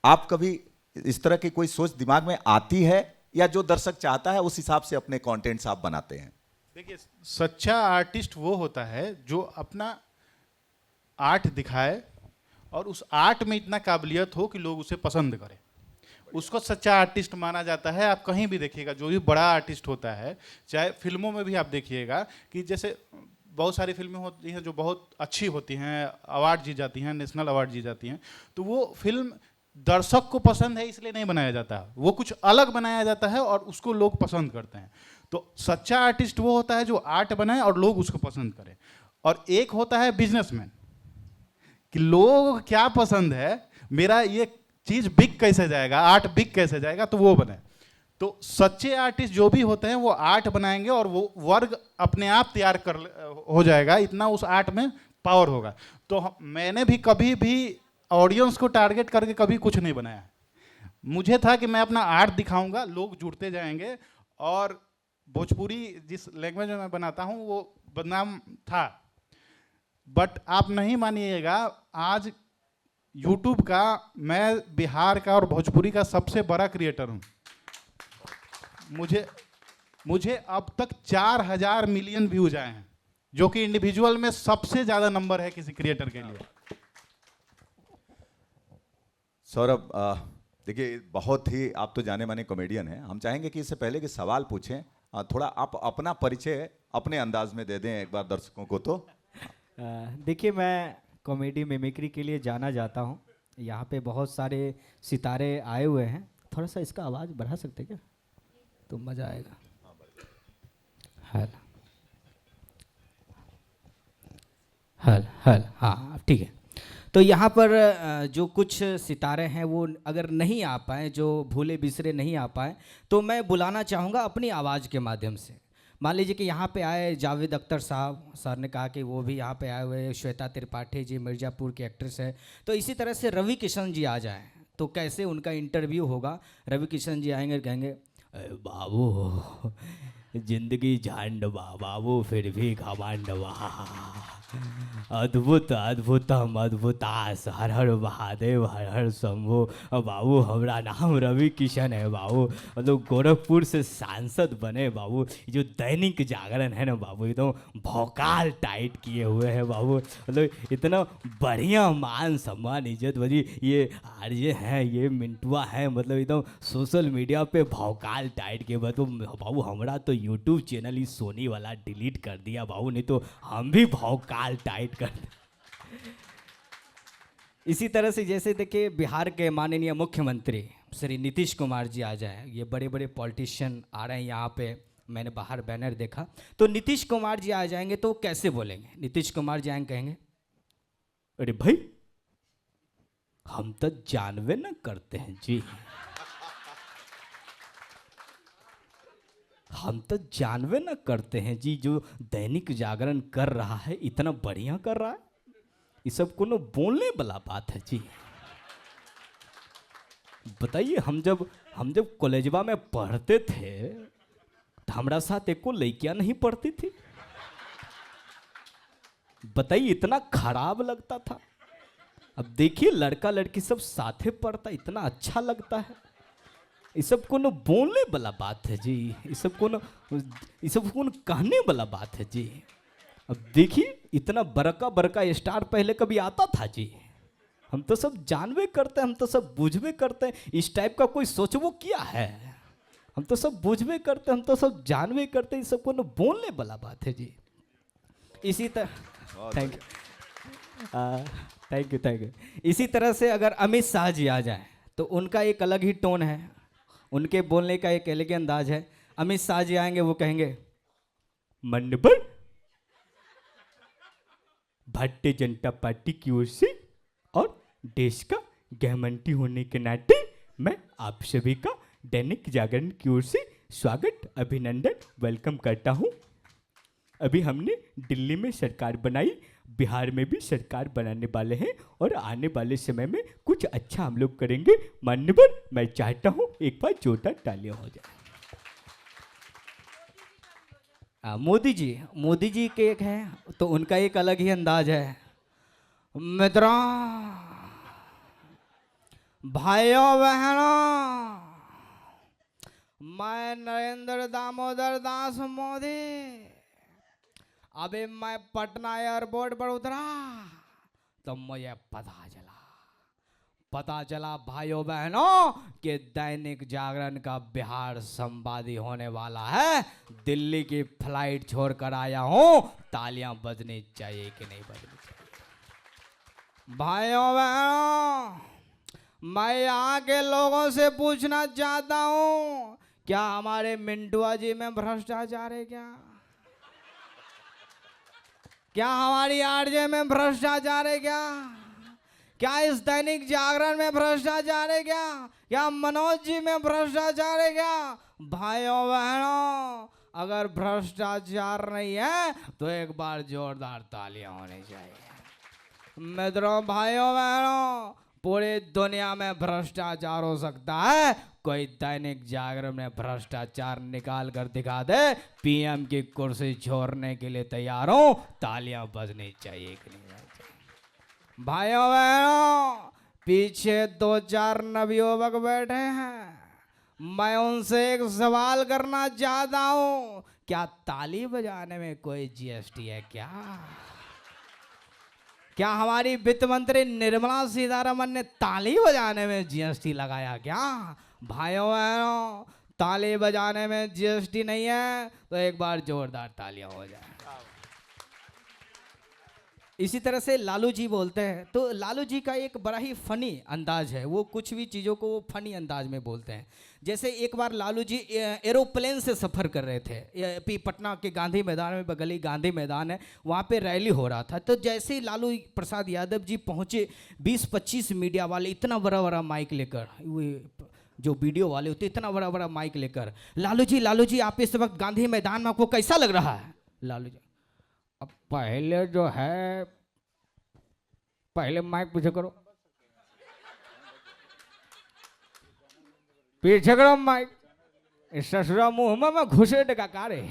आप कभी इस तरह की कोई सोच दिमाग में आती है, या जो दर्शक चाहता है उस हिसाब से अपने कंटेंट्स आप बनाते हैं? देखिए, सच्चा आर्टिस्ट वो होता है जो अपना आर्ट दिखाए और उस आर्ट में इतना काबिलियत हो कि लोग उसे पसंद करें, उसको सच्चा आर्टिस्ट माना जाता है। आप कहीं भी देखिएगा, जो भी बड़ा आर्टिस्ट होता है, चाहे फिल्मों में भी आप देखिएगा कि जैसे बहुत सारी फिल्में होती हैं जो बहुत अच्छी होती हैं, अवार्ड जीत जाती हैं, नेशनल अवार्ड जीत जाती हैं, तो वो फिल्म दर्शक को पसंद है इसलिए नहीं बनाया जाता, वो कुछ अलग बनाया जाता है और उसको लोग पसंद करते हैं। तो सच्चा आर्टिस्ट वो होता है जो आर्ट बनाए और लोग उसको पसंद करें। और एक होता है बिजनेसमैन, कि लोगों को क्या पसंद है, मेरा ये चीज़ बिक कैसे जाएगा, आर्ट बिक कैसे जाएगा, तो वो बने। तो सच्चे आर्टिस्ट जो भी होते हैं वो आर्ट बनाएंगे और वो वर्ग अपने आप तैयार हो जाएगा, इतना उस आर्ट में पावर होगा। तो मैंने भी कभी भी ऑडियंस को टारगेट करके कभी कुछ नहीं बनाया। मुझे था कि मैं अपना आर्ट दिखाऊंगा, लोग जुड़ते जाएंगे, और भोजपुरी जिस लैंग्वेज में मैं बनाता हूँ वो बदनाम था। बट आप नहीं मानिएगा, आज यूट्यूब का, मैं बिहार का और भोजपुरी का सबसे बड़ा क्रिएटर हूँ। मुझे अब तक 4000 मिलियन व्यूज आए हैं, जो कि इंडिविजुअल में सबसे ज़्यादा नंबर है किसी क्रिएटर के लिए। सौरभ, देखिए, बहुत ही आप तो जाने माने कॉमेडियन हैं। हम चाहेंगे कि इससे पहले कि सवाल पूछें, थोड़ा आप अपना परिचय अपने अंदाज में दे दें एक बार दर्शकों को। तो देखिए, मैं कॉमेडी मिमिक्री के लिए जाना जाता हूँ। यहाँ पे बहुत सारे सितारे आए हुए हैं, थोड़ा सा इसका आवाज़ बढ़ा सकते क्या, तो मज़ा आएगा। हल हल हल, हाँ ठीक है। तो यहाँ पर जो कुछ सितारे हैं वो अगर नहीं आ पाए, जो भूले बिसरे नहीं आ पाए, तो मैं बुलाना चाहूँगा अपनी आवाज़ के माध्यम से। मान लीजिए कि यहाँ पे आए जावेद अख्तर साहब, सर ने कहा कि वो भी यहाँ पे आए हुए हैं, श्वेता त्रिपाठी जी मिर्ज़ापुर की एक्ट्रेस है, तो इसी तरह से रवि किशन जी आ जाएं, तो कैसे उनका इंटरव्यू होगा। रवि किशन जी आएंगे, कहेंगे बाबू जिंदगी झांड बाबू फिर भी घमंड, अद्भुत अद्भुतम अद्भुतास, हर हर महादेव, हर हर शंभो। बाबू हमारा नाम रवि किशन है बाबू, मतलब गोरखपुर से सांसद बने बाबू। ये जो दैनिक जागरण है ना बाबू, एकदम भौकाल टाइट किए हुए हैं बाबू, मतलब इतना बढ़िया मान सम्मान इज्जत बजी। ये आरजे हैं, ये मिंटुआ है, मतलब एकदम सोशल मीडिया पे भौकाल टाइट किए हुए। तो बाबू हमारा तो यूट्यूब चैनल ही सोनी वाला डिलीट कर दिया बाबू, नहीं तो हम भी भौकाल टाइट कर। इसी तरह से जैसे देखिए बिहार के माननीय मुख्यमंत्री श्री नीतीश कुमार जी आ जाए, ये बड़े बड़े पॉलिटिशियन आ रहे हैं यहाँ पे, मैंने बाहर बैनर देखा, तो नीतीश कुमार जी आ जाएंगे तो वो कैसे बोलेंगे? नीतीश कुमार जी आएंगे कहेंगे, अरे भाई हम तो जानवे न करते हैं जी, हम तो जानवे न करते हैं जी, जो दैनिक जागरण कर रहा है इतना बढ़िया कर रहा है, ये सब कोनो बोलने वाला बात है जी। बताइए हम जब कॉलेजवा में पढ़ते थे तो हमारा साथ एको लड़कियां नहीं पढ़ती थी। बताइए इतना खराब लगता था। अब देखिए लड़का लड़की सब साथे पढ़ता, इतना अच्छा लगता है। ये सब कोनो बोलने वाला बात है जी, ये सब कोनो कहने वाला बात है जी। अब देखिए इतना बड़का बड़का स्टार पहले कभी आता था जी? हम तो सब जानवे करते हैं, हम तो सब बुझवे करते हैं, इस टाइप का कोई सोचवो किया है? हम तो सब बुझवे करते हैं, हम तो सब जानवे करते हैं, ये सब कोनो बोलने वाला बात है जी। इसी तरह थैंक यू। इसी तरह से अगर अमित शाह जी आ जाए तो उनका एक अलग ही टोन है, उनके बोलने का एक अलग ही अंदाज है। अमित शाह जी आएंगे वो कहेंगे, माननीय भारतीय जनता पार्टी की ओर से और देश का गृहमंत्री होने के नाते मैं आप सभी का दैनिक जागरण की ओर से स्वागत, अभिनंदन, वेलकम करता हूं। अभी हमने दिल्ली में सरकार बनाई, बिहार में भी सरकार बनाने वाले हैं और आने वाले समय में कुछ अच्छा हम लोग करेंगे। माननीय मैं चाहता हूं एक बार जोरदार तालियां हो जाए। मोदी जी के एक है तो उनका एक अलग ही अंदाज है। मित्रों, भाइयों बहनों, मैं नरेंद्र दामोदर दास मोदी अभी मैं पटना एयरपोर्ट पर उतरा तो मुझे पता चला भाइयों बहनों कि दैनिक जागरण का बिहार संवादी होने वाला है। दिल्ली की फ्लाइट छोड़कर आया हूं, तालियां बजनी चाहिए कि नहीं बजनी चाहिए? भाइयों बहनों, मैं यहाँ के लोगों से पूछना चाहता हूं, क्या हमारे मिंटुआ जी में भ्रष्टाचार है? क्या हमारी आरजे में भ्रष्टाचार है? क्या इस दैनिक जागरण में भ्रष्टाचार है? क्या मनोज जी में भ्रष्टाचार है? भाइयों बहनों, अगर भ्रष्टाचार नहीं है तो एक बार जोरदार तालियां होनी चाहिए। मित्रों, भाइयों बहनों, पूरी दुनिया में भ्रष्टाचार हो सकता है, कोई दैनिक जागरण में भ्रष्टाचार निकाल कर दिखा दे, पीएम की कुर्सी छोड़ने के लिए तैयार हो, तालियां बजनी चाहिए कि नहीं? भाइयों बहनों, पीछे 2-4 नवयुवक बैठे हैं, मैं उनसे एक सवाल करना चाहता हूं, क्या ताली बजाने में कोई जीएसटी है? क्या हमारी वित्त मंत्री निर्मला सीतारमन ने ताली बजाने में जीएसटी लगाया क्या? भाइयों बहनों, ताली बजाने में जीएसटी नहीं है तो एक बार जोरदार तालियां हो जाए। इसी तरह से लालू जी बोलते हैं तो लालू जी का एक बड़ा ही फनी अंदाज है, वो कुछ भी चीज़ों को वो फनी अंदाज में बोलते हैं। जैसे एक बार लालू जी एरोप्लेन से सफ़र कर रहे थे, पटना के गांधी मैदान में, बगल ही गांधी मैदान है, वहाँ पे रैली हो रहा था। तो जैसे ही लालू प्रसाद यादव जी पहुँचे, 20-25 मीडिया वाले इतना बड़ा बड़ा माइक लेकर, जो वीडियो वाले होते इतना बड़ा बड़ा माइक लेकर, लालू जी आप इस वक्त गांधी मैदान में, आपको कैसा लग रहा है? लालू जी, अब पहले जो है, पहले माइक पीछे करो, पीछे करो माइक, इस ससुरा मुंह में घुसे का कार्य।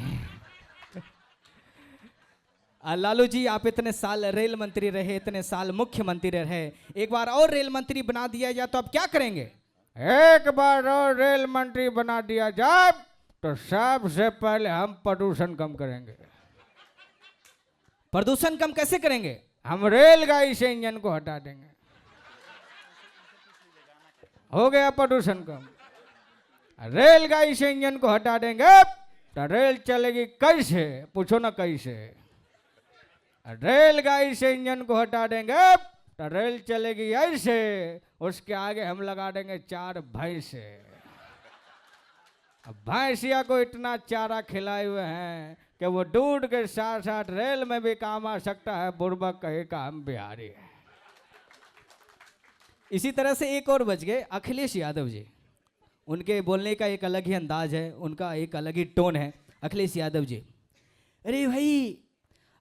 लालू जी, आप इतने साल रेल मंत्री रहे, इतने साल मुख्यमंत्री रहे, एक बार और रेल मंत्री बना दिया जाए तो आप क्या करेंगे? एक बार और रेल मंत्री बना दिया जाए तो सबसे पहले हम प्रदूषण कम करेंगे। प्रदूषण कम कैसे करेंगे? हम रेलगाड़ी से इंजन को हटा देंगे, हो गया प्रदूषण कम। रेलगाड़ी से इंजन को हटा देंगे तो रेल चलेगी कैसे? पूछो ना कैसे। रेलगाड़ी से इंजन को हटा देंगे तो रेल चलेगी ऐसे, उसके आगे हम लगा देंगे 4 भैंसे। अब भैंसिया को इतना चारा खिलाए हुए हैं कि वो दूध के साथ साथ रेल में भी काम आ सकता है। बुर्बक कहे का हम बिहारी है। इसी तरह से एक और बच गए, अखिलेश यादव जी। उनके बोलने का एक अलग ही अंदाज है, उनका एक अलग ही टोन है। अखिलेश यादव जी, अरे भाई,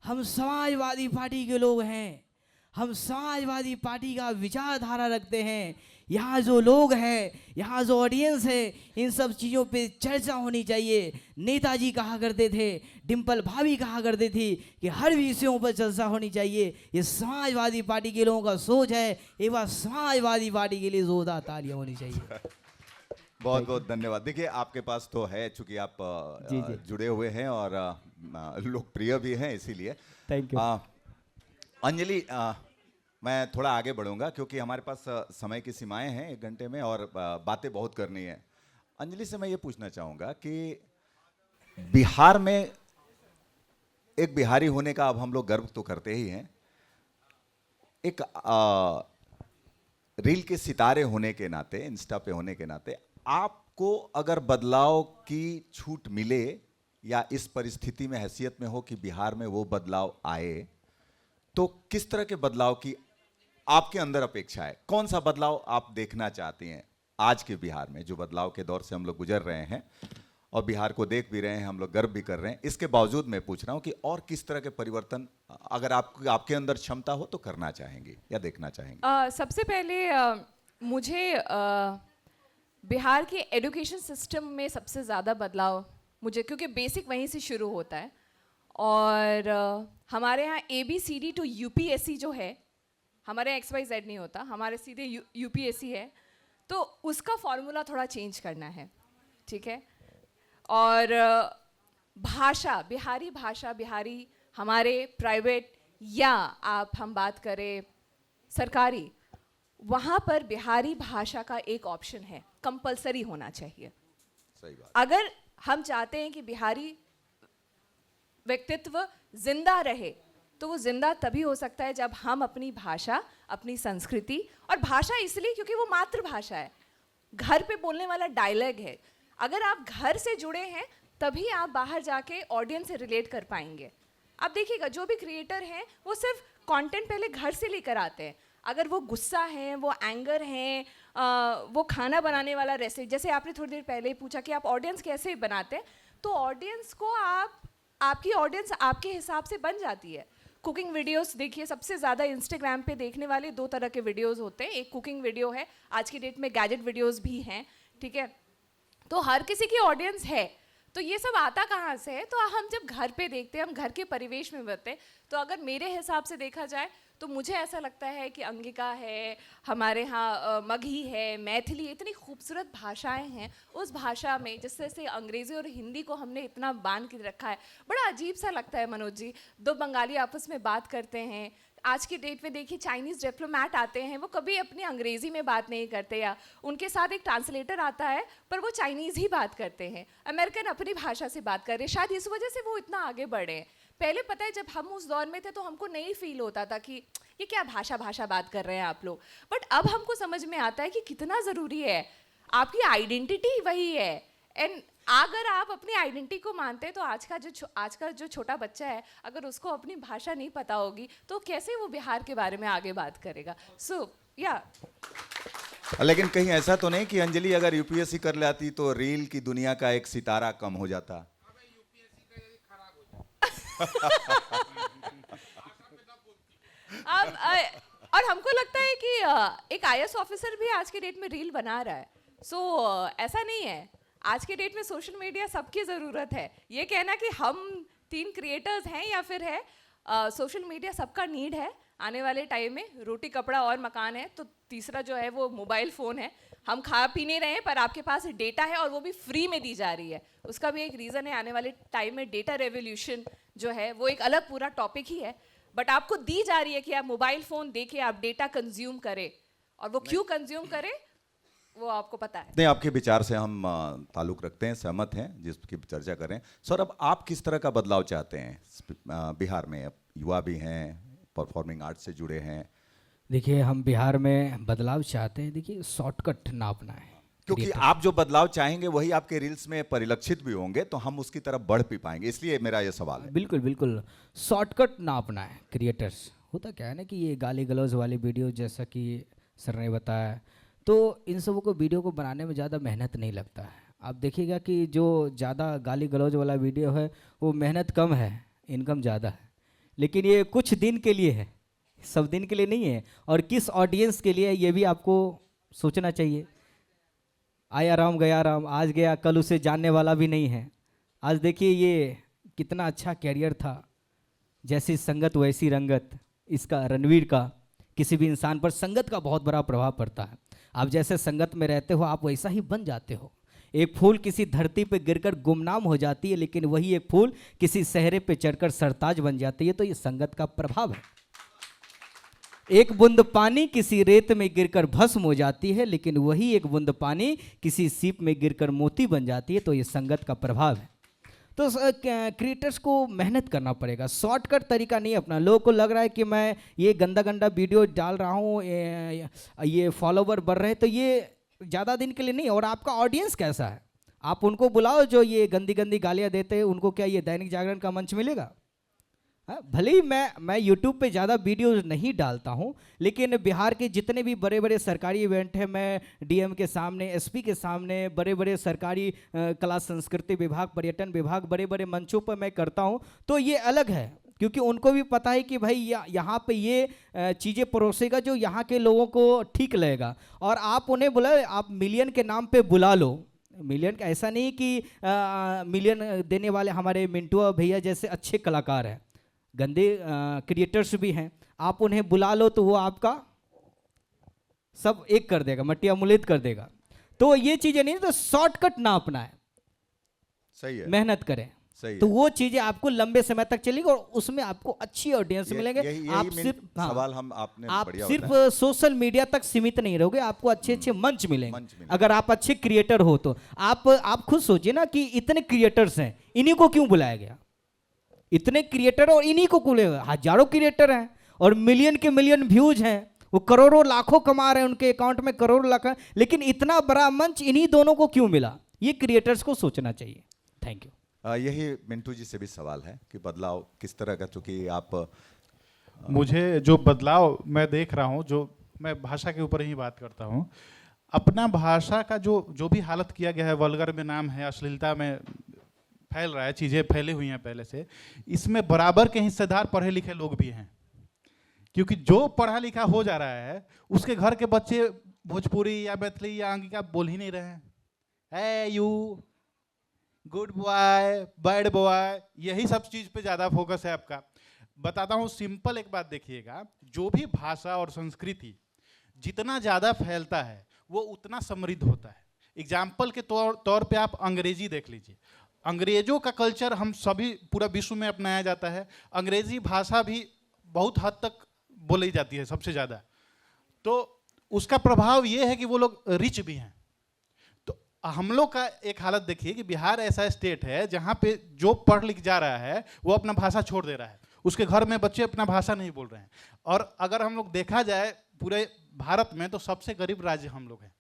हम समाजवादी पार्टी के लोग हैं, हम समाजवादी पार्टी का विचारधारा रखते हैं। यहाँ जो लोग हैं, यहाँ जो ऑडियंस है, इन सब चीज़ों पे चर्चा होनी चाहिए। नेताजी कहा करते थे, डिम्पल भाभी कहा करती थी कि हर विषयों पर चर्चा होनी चाहिए। ये समाजवादी पार्टी के लोगों का सोच है। एक बार समाजवादी पार्टी के लिए जोरदार तालियां होनी चाहिए। बहुत बहुत धन्यवाद। देखिए, आपके पास तो है, चूंकि आप जी, जी। जुड़े हुए हैं और लोकप्रिय भी हैं, इसीलिए। Thank you. अंजलि, मैं थोड़ा आगे बढ़ूंगा क्योंकि हमारे पास समय की सीमाएं हैं 1 घंटे में और बातें बहुत करनी है। अंजलि से मैं ये पूछना चाहूँगा कि बिहार में एक बिहारी होने का अब हम लोग गर्व तो करते ही हैं, एक रील के सितारे होने के नाते, इंस्टा पे होने के नाते, आपको अगर बदलाव की छूट मिले या इस परिस्थिति में हैसियत में हो कि बिहार में वो बदलाव आए, तो किस तरह के बदलाव की आपके अंदर अपेक्षा है? कौन सा बदलाव आप देखना चाहती हैं आज के बिहार में, जो बदलाव के दौर से हम लोग गुजर रहे हैं और बिहार को देख भी रहे हैं, हम लोग गर्व भी कर रहे हैं। इसके बावजूद मैं पूछ रहा हूं कि और किस तरह के परिवर्तन अगर आपके अंदर क्षमता हो तो करना चाहेंगे या देखना चाहेंगे? सबसे पहले मुझे बिहार के एजुकेशन सिस्टम में सबसे ज़्यादा बदलाव मुझे, क्योंकि बेसिक वहीं से शुरू होता है और हमारे यहाँ ABCD टू UPSC जो है, हमारे XYZ नहीं होता, हमारे सीधे UPSC है, तो उसका फॉर्मूला थोड़ा चेंज करना है, ठीक है। और भाषा, बिहारी भाषा, बिहारी हमारे प्राइवेट या हम बात करें सरकारी, वहाँ पर बिहारी भाषा का एक ऑप्शन है, कंपलसरी होना चाहिए। सही बात। अगर हम चाहते हैं कि बिहारी व्यक्तित्व जिंदा रहे, तो वो जिंदा तभी हो सकता है जब हम अपनी भाषा, अपनी संस्कृति, और भाषा इसलिए क्योंकि वो मातृभाषा है, घर पे बोलने वाला डायलॉग है। अगर आप घर से जुड़े हैं तभी आप बाहर जाके ऑडियंस से रिलेट कर पाएंगे। आप देखिएगा, जो भी क्रिएटर हैं वो सिर्फ कंटेंट पहले घर से लेकर आते हैं। अगर वो गुस्सा है, वो एंगर है, वो खाना बनाने वाला रेसिपी, जैसे आपने थोड़ी देर पहले ही पूछा कि आप ऑडियंस कैसे बनाते हैं, तो ऑडियंस को आपकी ऑडियंस आपके हिसाब से बन जाती है। कुकिंग वीडियोस देखिए, सबसे ज़्यादा इंस्टाग्राम पे देखने वाले 2 तरह के वीडियोस होते हैं। एक कुकिंग वीडियो है, आज की डेट में गैजेट वीडियोस भी हैं, ठीक है। तो हर किसी की ऑडियंस है। तो ये सब आता कहाँ से है? तो हम जब घर पे देखते हैं, हम घर के परिवेश में रहते हैं, तो अगर मेरे हिसाब से देखा जाए तो मुझे ऐसा लगता है कि अंगिका है, हमारे यहाँ मगही है, मैथिली, इतनी खूबसूरत भाषाएं हैं। उस भाषा में जिस तरह से अंग्रेज़ी और हिंदी को हमने इतना बांध के रखा है, बड़ा अजीब सा लगता है मनोज जी। 2 बंगाली आपस में बात करते हैं। आज की डेट में देखिए, चाइनीज़ डिप्लोमेट आते हैं, वो कभी अपनी अंग्रेज़ी में बात नहीं करते, या उनके साथ एक ट्रांसलेटर आता है पर वो चाइनीज़ ही बात करते हैं। अमेरिकन अपनी भाषा से बात कर रहे हैं, शायद इस वजह से वो इतना आगे बढ़े हैं। पहले पता है, जब हम उस दौर में थे तो हमको नहीं फील होता था कि ये क्या भाषा बात कर रहे हैं आप लोग, बट अब हमको समझ में आता है कि कितना ज़रूरी है। आपकी आइडेंटिटी वही है, एंड अगर आप अपनी आइडेंटिटी को मानते हैं तो आज का जो छोटा बच्चा है, अगर उसको अपनी भाषा नहीं पता होगी तो कैसे वो बिहार के बारे में आगे बात करेगा? सो या लेकिन कहीं ऐसा तो नहीं कि अंजलि अगर UPSC कर लेती तो रील की दुनिया का एक सितारा कम हो जाता? अब और हमको लगता है कि एक IAS ऑफिसर भी आज के डेट में रील बना रहा है। सो ऐसा नहीं है, आज के डेट में सोशल मीडिया सबकी ज़रूरत है। ये कहना कि हम 3 क्रिएटर्स हैं या फिर है, सोशल मीडिया सबका नीड है आने वाले टाइम में, रोटी कपड़ा और मकान है, तो तीसरा जो है वो मोबाइल फ़ोन है। हम खा पी नहीं रहे हैं पर आपके पास डेटा है और वो भी फ्री में दी जा रही है, उसका भी एक रीज़न है। आने वाले टाइम में डेटा रेवोल्यूशन जो है वो एक अलग पूरा टॉपिक ही है, बट आपको दी जा रही है कि आप मोबाइल फ़ोन देके आप डेटा कंज्यूम करें, और वो क्यों कंज्यूम करें वो आपको पता है। नहीं, आपके विचार से हम ताल्लुक रखते हैं, सहमत हैं जिसकी चर्चा करें। सर, अब आप किस तरह का बदलाव चाहते हैं? बिहार में अब युवा भी हैं, परफॉर्मिंग आर्ट से जुड़े हैं। देखिए, हम बिहार में बदलाव चाहते हैं। देखिए, शॉर्टकट ना अपनाएं, क्योंकि आप जो बदलाव चाहेंगे वही आपके रील्स में परिलक्षित भी होंगे, तो हम उसकी तरफ बढ़ भी पाएंगे, इसलिए मेरा ये सवाल है। बिल्कुल बिल्कुल, शॉर्टकट ना अपनाएं क्रिएटर्स। होता क्या है ना कि ये गाली गलौज वाली वीडियो, जैसा कि सर ने बताया, तो इन सबों को वीडियो को बनाने में ज़्यादा मेहनत नहीं लगता है। आप देखिएगा कि जो ज़्यादा गाली गलौज वाला वीडियो है वो मेहनत कम है, इनकम ज़्यादा है, लेकिन ये कुछ दिन के लिए है, सब दिन के लिए नहीं है। और किस ऑडियंस के लिए, ये भी आपको सोचना चाहिए। आया राम गया राम, आज गया कल उसे जानने वाला भी नहीं है। आज देखिए ये कितना अच्छा कैरियर था, जैसी संगत वैसी रंगत, इसका रणवीर का। किसी भी इंसान पर संगत का बहुत बड़ा प्रभाव पड़ता है। आप जैसे संगत में रहते हो आप वैसा ही बन जाते हो। एक फूल किसी धरती पे गिरकर गुमनाम हो जाती है, लेकिन वही एक फूल किसी सहरे पे चढ़कर सरताज बन जाती है। तो ये संगत का प्रभाव है। एक बूंद पानी किसी रेत में गिरकर भस्म हो जाती है, लेकिन वही एक बूंद पानी किसी सीप में गिरकर मोती बन जाती है। तो ये संगत का प्रभाव है। तो क्रिएटर्स को मेहनत करना पड़ेगा, शॉर्टकट तरीका नहीं अपना। लोगों को लग रहा है कि मैं ये गंदा गंदा वीडियो डाल रहा हूँ, ये फॉलोवर बढ़ रहे हैं, तो ये ज़्यादा दिन के लिए नहीं। और आपका ऑडियंस कैसा है, आप उनको बुलाओ जो ये गंदी गंदी गालियाँ देते हैं, उनको क्या ये दैनिक जागरण का मंच मिलेगा? हाँ, भले ही मैं YouTube पे ज़्यादा वीडियोज़ नहीं डालता हूँ, लेकिन बिहार के जितने भी बड़े बड़े सरकारी इवेंट हैं, मैं डीएम के सामने, एसपी के सामने, बड़े बड़े सरकारी कला संस्कृति विभाग, पर्यटन विभाग, बड़े बड़े मंचों पर मैं करता हूँ। तो ये अलग है, क्योंकि उनको भी पता है कि भाई यहाँ पे ये चीज़ें परोसेगा जो यहाँ के लोगों को ठीक लगेगा। और आप उन्हें बुलाए, आप मिलियन के नाम पे बुला लो। मिलियन का ऐसा नहीं कि मिलियन देने वाले हमारे मिंटू भैया जैसे अच्छे कलाकार हैं, गंदे क्रिएटर्स भी हैं, आप उन्हें बुला लो तो वो आपका सब एक कर देगा, मट्टिया मुलित कर देगा। तो ये चीज़ें नहीं, तो शॉर्टकट ना अपनाएं, सही है, मेहनत करें, सही तो है। वो चीज़ें आपको लंबे समय तक चलेगी और उसमें आपको अच्छी ऑडियंस मिलेंगे। आप सिर्फ सवाल हम आपने आप बढ़िया सिर्फ बताया। सोशल मीडिया तक सीमित नहीं रहोगे, आपको अच्छे अच्छे मंच मिलेंगे। मंच मिलेंगे। अगर आप अच्छे क्रिएटर हो तो आप खुद सोचिए ना कि इतने क्रिएटर्स हैं, इन्हीं को क्यों बुलाया गया? इतने क्रिएटर और इन्हीं को बुलाया, हजारों क्रिएटर हैं और मिलियन के मिलियन व्यूज हैं, वो करोड़ों लाखों कमा रहे हैं, उनके अकाउंट में करोड़ों लाख, लेकिन इतना बड़ा मंच इन्हीं दोनों को क्यों मिला? ये क्रिएटर्स को सोचना चाहिए। Thank you. यही मिंटू जी से भी सवाल है कि बदलाव किस तरह का, चूंकि आप मुझे जो बदलाव मैं देख रहा हूँ, जो मैं भाषा के ऊपर ही बात करता हूँ, अपना भाषा का जो भी हालत किया गया है, वल्गर में नाम है, अश्लीलता में फैल रहा है, चीज़ें फैली हुई हैं पहले से, इसमें बराबर के हिस्सेदार पढ़े लिखे लोग भी हैं। क्योंकि जो पढ़ा लिखा हो जा रहा है उसके घर के बच्चे भोजपुरी या मैथिली या अंगिका बोल ही नहीं रहे हैं। है you good boy, bad boy, यही सब चीज़ पे ज़्यादा फोकस है आपका। बताता हूँ सिंपल एक बात, देखिएगा, जो भी भाषा और संस्कृति जितना ज़्यादा फैलता है वो उतना समृद्ध होता है। एग्जाम्पल के तौर पे आप अंग्रेजी देख लीजिए। अंग्रेजों का कल्चर हम सभी पूरा विश्व में अपनाया जाता है। अंग्रेजी भाषा भी बहुत हद तक बोली जाती है सबसे ज़्यादा। तो उसका प्रभाव ये है कि वो लोग रिच भी हैं। तो हम लोग का एक हालत देखिए कि बिहार ऐसा स्टेट है जहाँ पे जो पढ़ लिख जा रहा है वो अपना भाषा छोड़ दे रहा है, उसके घर में बच्चे अपना भाषा नहीं बोल रहे हैं। और अगर हम लोग देखा जाए पूरे भारत में तो सबसे गरीब राज्य हम लोग हैं।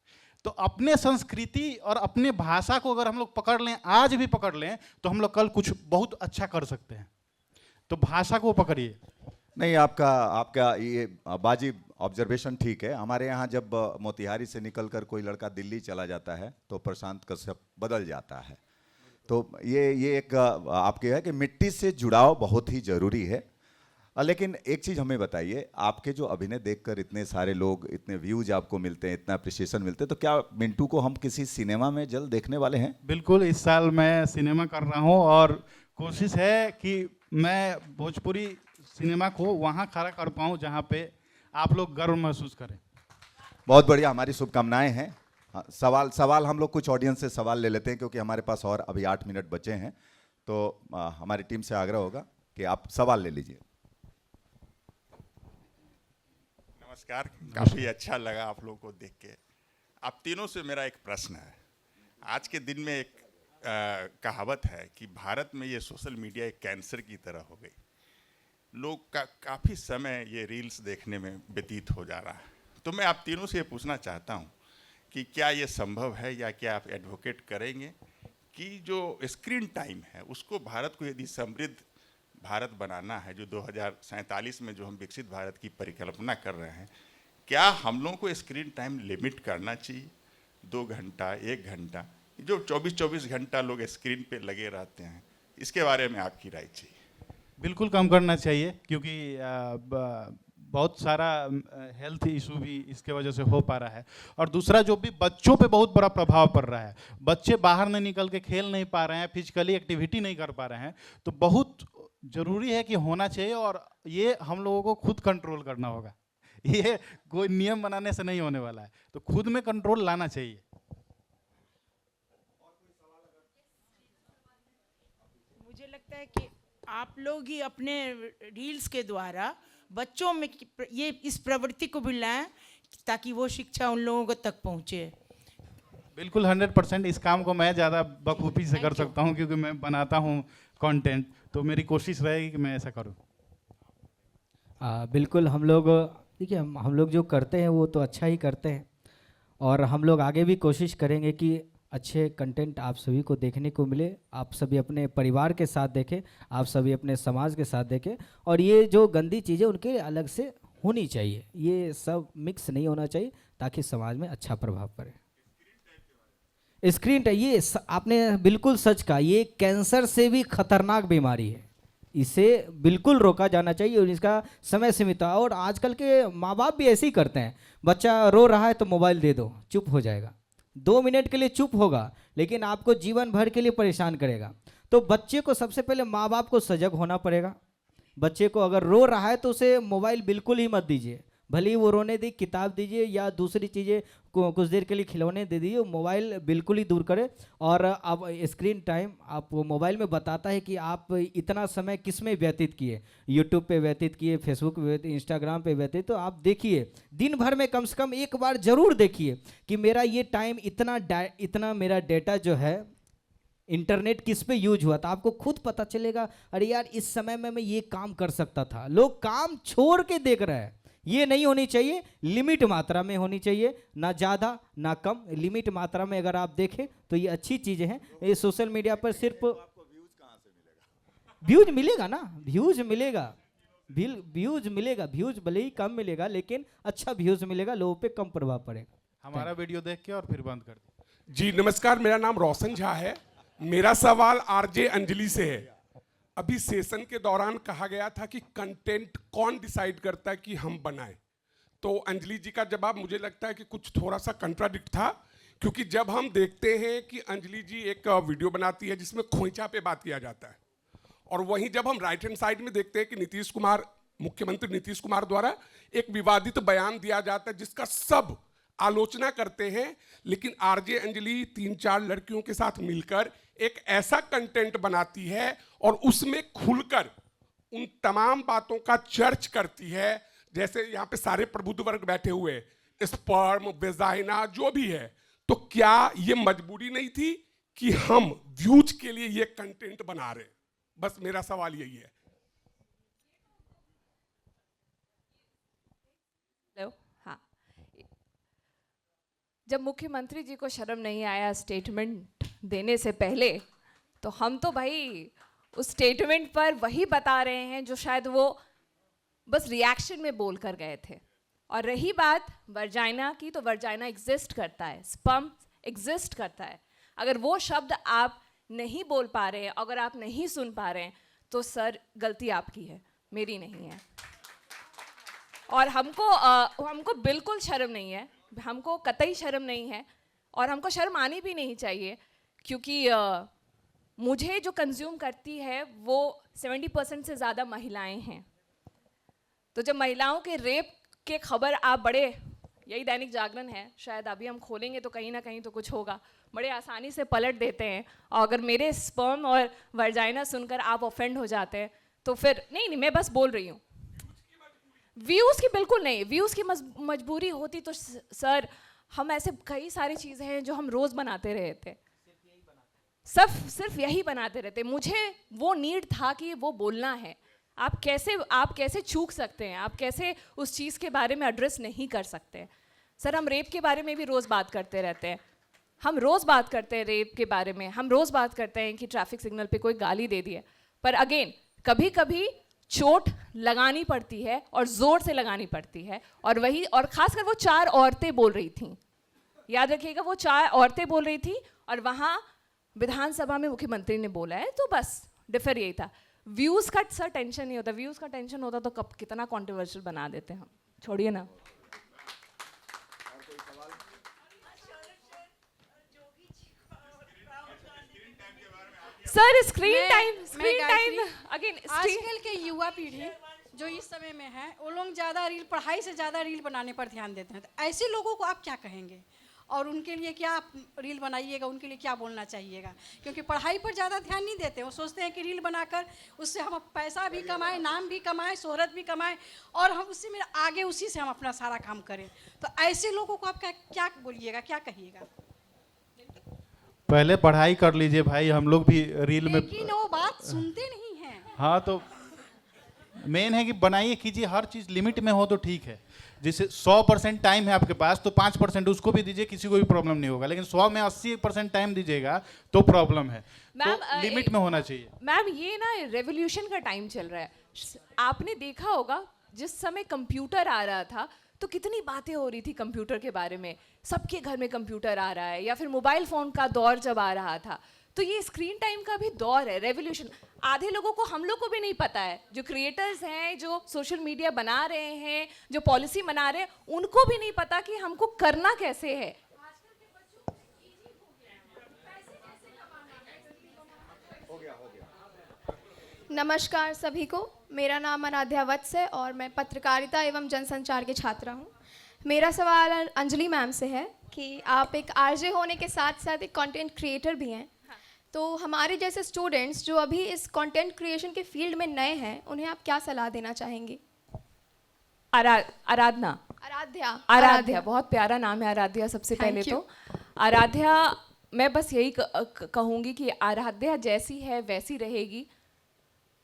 तो अपने संस्कृति और अपने भाषा को अगर हम लोग पकड़ लें, आज भी पकड़ लें, तो हम लोग कल कुछ बहुत अच्छा कर सकते हैं। तो भाषा को पकड़िए। नहीं, आपका ये बाजी ऑब्जर्वेशन ठीक है। हमारे यहाँ जब मोतिहारी से निकलकर कोई लड़का दिल्ली चला जाता है तो प्रशांत कश्यप बदल जाता है। तो ये एक आपके है कि मिट्टी से जुड़ाव बहुत ही जरूरी है। लेकिन एक चीज़ हमें बताइए, आपके जो अभिनय देखकर इतने सारे लोग, इतने व्यूज आपको मिलते हैं, इतना अप्रिसिएशन मिलते हैं, तो क्या मिंटू को हम किसी सिनेमा में जल्द देखने वाले हैं? बिल्कुल, इस साल मैं सिनेमा कर रहा हूँ और कोशिश है कि मैं भोजपुरी सिनेमा को वहाँ खड़ा कर पाऊँ जहाँ पे आप लोग गर्व महसूस करें। बहुत बढ़िया, हमारी शुभकामनाएं हैं। हाँ, सवाल हम लोग कुछ ऑडियंस से सवाल ले लेते हैं क्योंकि हमारे पास और अभी 8 मिनट बचे हैं। तो हमारी टीम से आग्रह होगा कि आप सवाल ले लीजिए। नमस्कार, काफ़ी अच्छा लगा आप लोगों को देख के। आप तीनों से मेरा एक प्रश्न है। आज के दिन में एक कहावत है कि भारत में ये सोशल मीडिया एक कैंसर की तरह हो गई। लोग का काफ़ी समय ये रील्स देखने में व्यतीत हो जा रहा है। तो मैं आप तीनों से ये पूछना चाहता हूँ कि क्या ये संभव है या क्या आप एडवोकेट करेंगे कि जो स्क्रीन टाइम है उसको भारत को यदि समृद्ध भारत बनाना है, जो 2047 में जो हम विकसित भारत की परिकल्पना कर रहे हैं, क्या हम लोगों को स्क्रीन टाइम लिमिट करना चाहिए? 2 घंटा, 1 घंटा, जो 24-24 घंटा लोग स्क्रीन पे लगे रहते हैं, इसके बारे में आपकी राय चाहिए। बिल्कुल कम करना चाहिए, क्योंकि बहुत सारा हेल्थ इशू भी इसके वजह से हो पा रहा है। और दूसरा, जो भी बच्चों पे बहुत बड़ा प्रभाव पड़ रहा है, बच्चे बाहर नहीं निकल के खेल नहीं पा रहे हैं, फिजिकली एक्टिविटी नहीं कर पा रहे हैं, तो बहुत ज़रूरी है कि होना चाहिए। और ये हम लोगों को खुद कंट्रोल करना होगा, ये कोई नियम बनाने से नहीं होने वाला है, तो खुद में कंट्रोल लाना चाहिए। मुझे लगता है कि आप लोग ही अपने रील्स के द्वारा बच्चों में ये इस प्रवृत्ति को भी लाएं ताकि वो शिक्षा उन लोगों को तक पहुंचे। बिल्कुल 100% इस काम को मैं ज़्यादा बखूबी से कर सकता हूं, क्योंकि मैं बनाता हूं कंटेंट, तो मेरी कोशिश रहेगी कि मैं ऐसा करूं। बिल्कुल, हम लोग देखिए, हम लोग जो करते हैं वो तो अच्छा ही करते हैं, और हम लोग आगे भी कोशिश करेंगे कि अच्छे कंटेंट आप सभी को देखने को मिले। आप सभी अपने परिवार के साथ देखें, आप सभी अपने समाज के साथ देखें, और ये जो गंदी चीज़ें उनके लिए अलग से होनी चाहिए, ये सब मिक्स नहीं होना चाहिए ताकि समाज में अच्छा प्रभाव पड़े। स्क्रीन टाइम, ये आपने बिल्कुल सच कहा, ये कैंसर से भी खतरनाक बीमारी है, इसे बिल्कुल रोका जाना चाहिए और इसका समय सीमित है। और आजकल के माँ बाप भी ऐसे ही करते हैं, बच्चा रो रहा है तो मोबाइल दे दो, चुप हो जाएगा, 2 मिनट के लिए चुप होगा, लेकिन आपको जीवन भर के लिए परेशान करेगा। तो बच्चे को सबसे पहले माँ बाप को सजग होना पड़ेगा। बच्चे को अगर रो रहा है तो उसे मोबाइल बिल्कुल ही मत दीजिए, भले ही वो रोने दी, किताब दीजिए या दूसरी चीज़ें कुछ देर के लिए खिलौने दे दीजिए, मोबाइल बिल्कुल ही दूर करें। और अब स्क्रीन टाइम आप मोबाइल में बताता है कि आप इतना समय किस में व्यतीत किए, यूट्यूब पे व्यतीत किए, फेसबुक पे व्यतीत, इंस्टाग्राम पे व्यतीत। तो आप देखिए, दिन भर में कम से कम एक बार ज़रूर देखिए कि मेरा ये टाइम इतना मेरा डेटा जो है इंटरनेट किस पे यूज हुआ था। आपको खुद पता चलेगा, अरे यार इस समय में मैं ये काम कर सकता था। लोग काम छोड़ के देख रहे हैं, ये नहीं होनी चाहिए, लिमिट मात्रा में होनी चाहिए, ना ज़्यादा ना कम, लिमिट मात्रा में अगर आप देखें तो ये अच्छी चीज़ें हैं। ये सोशल मीडिया पर सिर्फ व्यूज मिलेगा ना, व्यूज मिलेगा, व्यूज भले ही कम मिलेगा लेकिन अच्छा व्यूज मिलेगा, लोगों पे कम प्रभाव पड़ेगा। हमारा वीडियो देख के और फिर बंद कर दो। जी नमस्कार, मेरा नाम रोशन झा है। मेरा सवाल आरजे अंजलि से है। अभी सेशन के दौरान कहा गया था कि कंटेंट कौन डिसाइड करता है कि हम बनाएं, तो अंजलि जी का जवाब मुझे लगता है कि कुछ थोड़ा सा कंट्राडिक्ट था, क्योंकि जब हम देखते हैं कि अंजलि जी एक वीडियो बनाती है जिसमें खोइंचा पे बात किया जाता है, और वहीं जब हम राइट हैंड साइड में देखते हैं कि मुख्यमंत्री नीतीश कुमार द्वारा एक विवादित बयान दिया जाता है जिसका सब आलोचना करते हैं, लेकिन आरजे अंजलि 3-4 लड़कियों के साथ मिलकर एक ऐसा कंटेंट बनाती है और उसमें खुलकर उन तमाम बातों का चर्च करती है। जैसे यहाँ पे सारे प्रबुद्ध वर्ग बैठे हुए, स्पर्म, वेजाइना जो भी है, तो क्या ये मजबूरी नहीं थी कि हम व्यूज के लिए ये कंटेंट बना रहे? बस मेरा सवाल यही है। हेलो, हाँ, जब मुख्यमंत्री जी को शर्म नहीं आया स्टेटमेंट देने से पहले, तो हम तो भाई उस स्टेटमेंट पर वही बता रहे हैं जो शायद वो बस रिएक्शन में बोल कर गए थे। और रही बात वर्जाइना की, तो वर्जाइना एग्जिस्ट करता है, स्पर्म एग्जिस्ट करता है। अगर वो शब्द आप नहीं बोल पा रहे हैं, अगर आप नहीं सुन पा रहे हैं, तो सर गलती आपकी है, मेरी नहीं है। और हमको बिल्कुल शर्म नहीं है, हमको कतई शर्म नहीं है, और हमको शर्म आनी भी नहीं चाहिए, क्योंकि मुझे जो कंज्यूम करती है वो 70% से ज़्यादा महिलाएं हैं। तो जब महिलाओं के रेप के खबर आप बड़े, यही दैनिक जागरण है, शायद अभी हम खोलेंगे तो कहीं ना कहीं तो कुछ होगा, बड़े आसानी से पलट देते हैं, और अगर मेरे स्पर्म और वर्जाइना सुनकर आप ऑफेंड हो जाते हैं तो फिर नहीं, मैं बस बोल रही हूँ, व्यूज़ की बिल्कुल नहीं, व्यूज़ की मजबूरी होती तो सर हम ऐसे कई सारी चीज़ें हैं जो हम रोज़ बनाते रहे थे, सिर्फ यही बनाते रहते। मुझे वो नीड था कि वो बोलना है। आप कैसे चूक सकते हैं, आप कैसे उस चीज़ के बारे में एड्रेस नहीं कर सकते। सर हम रेप के बारे में भी रोज़ बात करते रहते हैं, हम रोज़ बात करते हैं रेप के बारे में, हम रोज़ बात करते हैं कि ट्रैफिक सिग्नल पे कोई गाली दे दिए, पर अगेन कभी कभी चोट लगानी पड़ती है और ज़ोर से लगानी पड़ती है, और ख़ासकर वो 4 औरतें बोल रही थीं, याद रखिएगा वो 4 औरतें बोल रही थी और वहाँ विधानसभा में मुख्यमंत्री ने बोला है, तो बस डिफर यही था। व्यूज़ का सर टेंशन नहीं होता, व्यूज़ का टेंशन होता तो कब कितना कॉन्ट्रोवर्शियल बना देते हम, छोड़िए ना। सर स्क्रीन टाइम अगेन, आजकल के युवा पीढ़ी जो इस समय में है वो लोग ज़्यादा पढ़ाई से ज़्यादा रील बनाने पर ध्यान देते हैं, तो ऐसे लोगों को आप क्या कहेंगे और उनके लिए क्या आप रील बनाइएगा, उनके लिए क्या बोलना चाहिएगा? क्योंकि पढ़ाई पर ज़्यादा ध्यान नहीं देते, वो सोचते हैं कि रील बनाकर उससे हम पैसा भी कमाएं, नाम भी कमाएं, शोहरत भी कमाएं और हम उससे मेरा आगे उसी से हम अपना सारा काम करें। तो ऐसे लोगों को आप क्या बोलिएगा, क्या कहिएगा? पहले पढ़ाई कर लीजिए भाई, हम लोग भी रील में, लेकिन वो बात सुनते नहीं हैं। हाँ तो मेन है कि बनाइए कीजिए, हर चीज़ लिमिट में हो तो ठीक है। जैसे 100% टाइम है आपके पास तो 5% उसको भी दीजिए, किसी को भी प्रॉब्लम नहीं होगा, लेकिन 100 में 80% टाइम दीजिएगा तो प्रॉब्लम है। तो लिमिट में होना चाहिए। मैम ये ना रेवोल्यूशन का टाइम चल रहा है, आपने देखा होगा जिस समय कंप्यूटर आ रहा था तो कितनी बातें हो रही थी कंप्यूटर के बारे में, सबके घर में कंप्यूटर आ रहा है, या फिर मोबाइल फ़ोन का दौर जब आ रहा था, तो ये स्क्रीन टाइम का भी दौर है, रेवोल्यूशन। आधे लोगों को, हम लोग को भी नहीं पता है, जो क्रिएटर्स हैं, जो सोशल मीडिया बना रहे हैं, जो पॉलिसी बना रहे हैं, उनको भी नहीं पता कि हमको करना कैसे है। नमस्कार सभी को, मेरा नाम आराध्या वत्स है और मैं पत्रकारिता एवं जनसंचार की छात्रा हूँ। मेरा सवाल अंजलि मैम से है कि आप एक आरजे होने के साथ साथ एक कंटेंट क्रिएटर भी हैं, तो हमारे जैसे स्टूडेंट्स जो अभी इस कंटेंट क्रिएशन के फील्ड में नए हैं, उन्हें आप क्या सलाह देना चाहेंगे? आराध्या बहुत प्यारा नाम है, आराध्या। सबसे पहले तो आराध्या, मैं बस यही कहूँगी कि आराध्या जैसी है वैसी रहेगी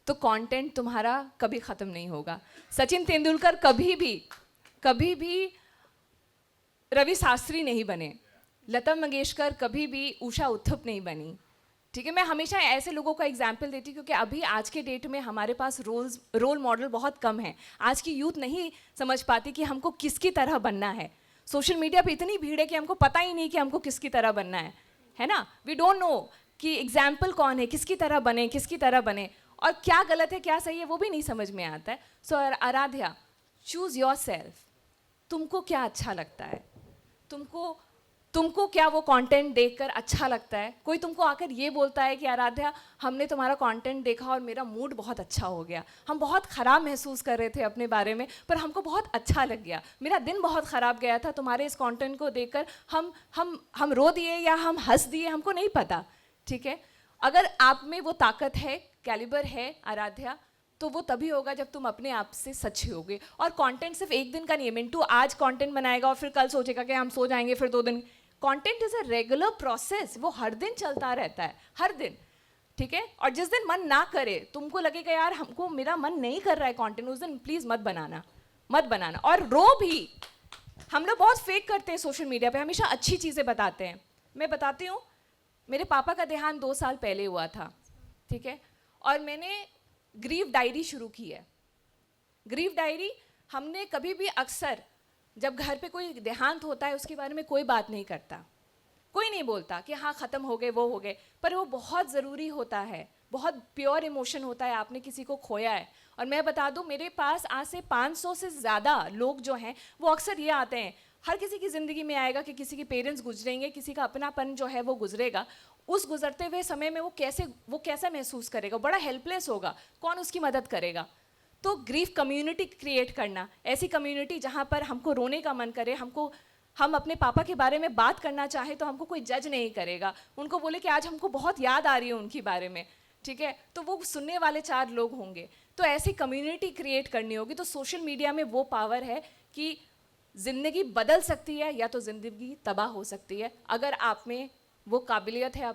तो कंटेंट तुम्हारा कभी ख़त्म नहीं होगा। सचिन तेंदुलकर कभी भी रवि शास्त्री नहीं बने, लता मंगेशकर कभी भी उषा उत्थुप नहीं बनी, ठीक है। मैं हमेशा ऐसे लोगों का एग्जाम्पल देती हूँ क्योंकि अभी आज के डेट में हमारे पास रोल मॉडल बहुत कम है। आज की यूथ नहीं समझ पाती कि हमको किसकी तरह बनना है। सोशल मीडिया पे इतनी भीड़ है कि हमको पता ही नहीं कि हमको किसकी तरह बनना है ना। वी डोंट नो कि एग्जाम्पल कौन है, किसकी तरह बने, और क्या गलत है क्या सही है वो भी नहीं समझ में आता है। सो आराध्या, चूज़ योर सेल्फ, तुमको क्या अच्छा लगता है, तुमको क्या वो कंटेंट देखकर अच्छा लगता है। कोई तुमको आकर ये बोलता है कि आराध्या हमने तुम्हारा कंटेंट देखा और मेरा मूड बहुत अच्छा हो गया, हम बहुत ख़राब महसूस कर रहे थे अपने बारे में पर हमको बहुत अच्छा लग गया, मेरा दिन बहुत ख़राब गया था तुम्हारे इस कंटेंट को देखकर, हम रो दिए या हम हंस दिए, हमको नहीं पता, ठीक है। अगर आप में वो ताकत है, कैलिबर है आराध्या, तो वो तभी होगा जब तुम अपने आप से सच्चे होगे। और कंटेंट सिर्फ एक दिन का नहीं है। मिंटू आज कंटेंट बनाएगा और फिर कल सोचेगा कि हम सो जाएंगे, फिर 2 दिन। Content is a regular process, वो हर दिन चलता रहता है, हर दिन, ठीक है। और जिस दिन मन ना करे, तुमको लगेगा यार हमको मेरा मन नहीं कर रहा है कंटेंट, उस दिन प्लीज़ मत बनाना। और रो भी, हम लोग बहुत फेक करते हैं सोशल मीडिया पे, हमेशा अच्छी चीज़ें बताते हैं। मैं बताती हूँ, मेरे पापा का देहांत 2 साल पहले हुआ था, ठीक है, और मैंने ग्रीफ डायरी शुरू की है। ग्रीफ डायरी हमने कभी भी, अक्सर जब घर पे कोई देहांत होता है उसके बारे में कोई बात नहीं करता, कोई नहीं बोलता कि हाँ ख़त्म हो गए, वो हो गए, पर वो बहुत ज़रूरी होता है, बहुत प्योर इमोशन होता है, आपने किसी को खोया है। और मैं बता दूँ, मेरे पास आज से 500 से ज़्यादा लोग जो हैं वो अक्सर ये आते हैं, हर किसी की ज़िंदगी में आएगा कि किसी के पेरेंट्स गुजरेंगे, किसी का अपनापन जो है वो गुजरेगा, उस गुजरते हुए समय में वो कैसा महसूस करेगा, बड़ा हेल्पलेस होगा, कौन उसकी मदद करेगा। तो ग्रीफ कम्युनिटी क्रिएट करना, ऐसी कम्युनिटी जहाँ पर हमको रोने का मन करे, हम अपने पापा के बारे में बात करना चाहे तो हमको कोई जज नहीं करेगा, उनको बोले कि आज हमको बहुत याद आ रही है उनके बारे में, ठीक है, तो वो सुनने वाले 4 लोग होंगे। तो ऐसी कम्युनिटी क्रिएट करनी होगी। तो सोशल मीडिया में वो पावर है कि ज़िंदगी बदल सकती है या तो ज़िंदगी तबाह हो सकती है, अगर आप में वो काबिलियत है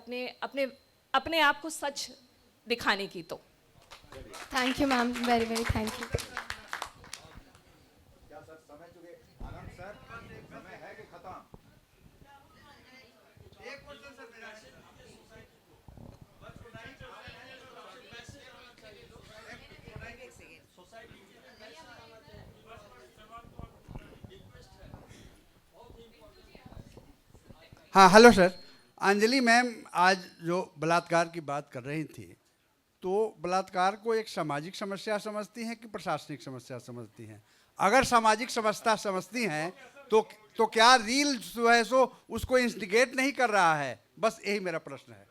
अपने आप को सच दिखाने की। तो thank you ma'am, very very thank you. हाँ हेलो सर। अंजलि मैम आज जो बलात्कार की बात कर रही थी, तो बलात्कार को एक सामाजिक समस्या समझती हैं कि प्रशासनिक समस्या समझती हैं? अगर सामाजिक समस्या समझती हैं तो क्या रील जो है सो उसको इंस्टिगेट नहीं कर रहा है? बस यही मेरा प्रश्न है।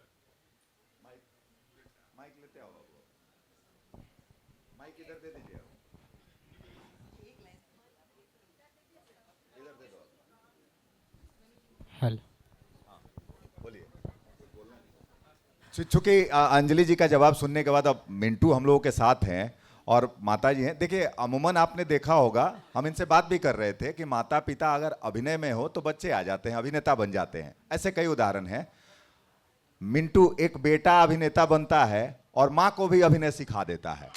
माइक लेते आओ, माइक इधर दे दीजिए, इधर दे दो। हेलो, चूंकि अंजलि जी का जवाब सुनने के बाद अब मिंटू हम लोगों के साथ हैं और माता जी हैं। देखिए अमूमन आपने देखा होगा, हम इनसे बात भी कर रहे थे कि माता पिता अगर अभिनय में हो तो बच्चे आ जाते हैं, अभिनेता बन जाते हैं। ऐसे कई उदाहरण हैं। मिंटू एक बेटा अभिनेता बनता है और माँ को भी अभिनय सिखा देता है,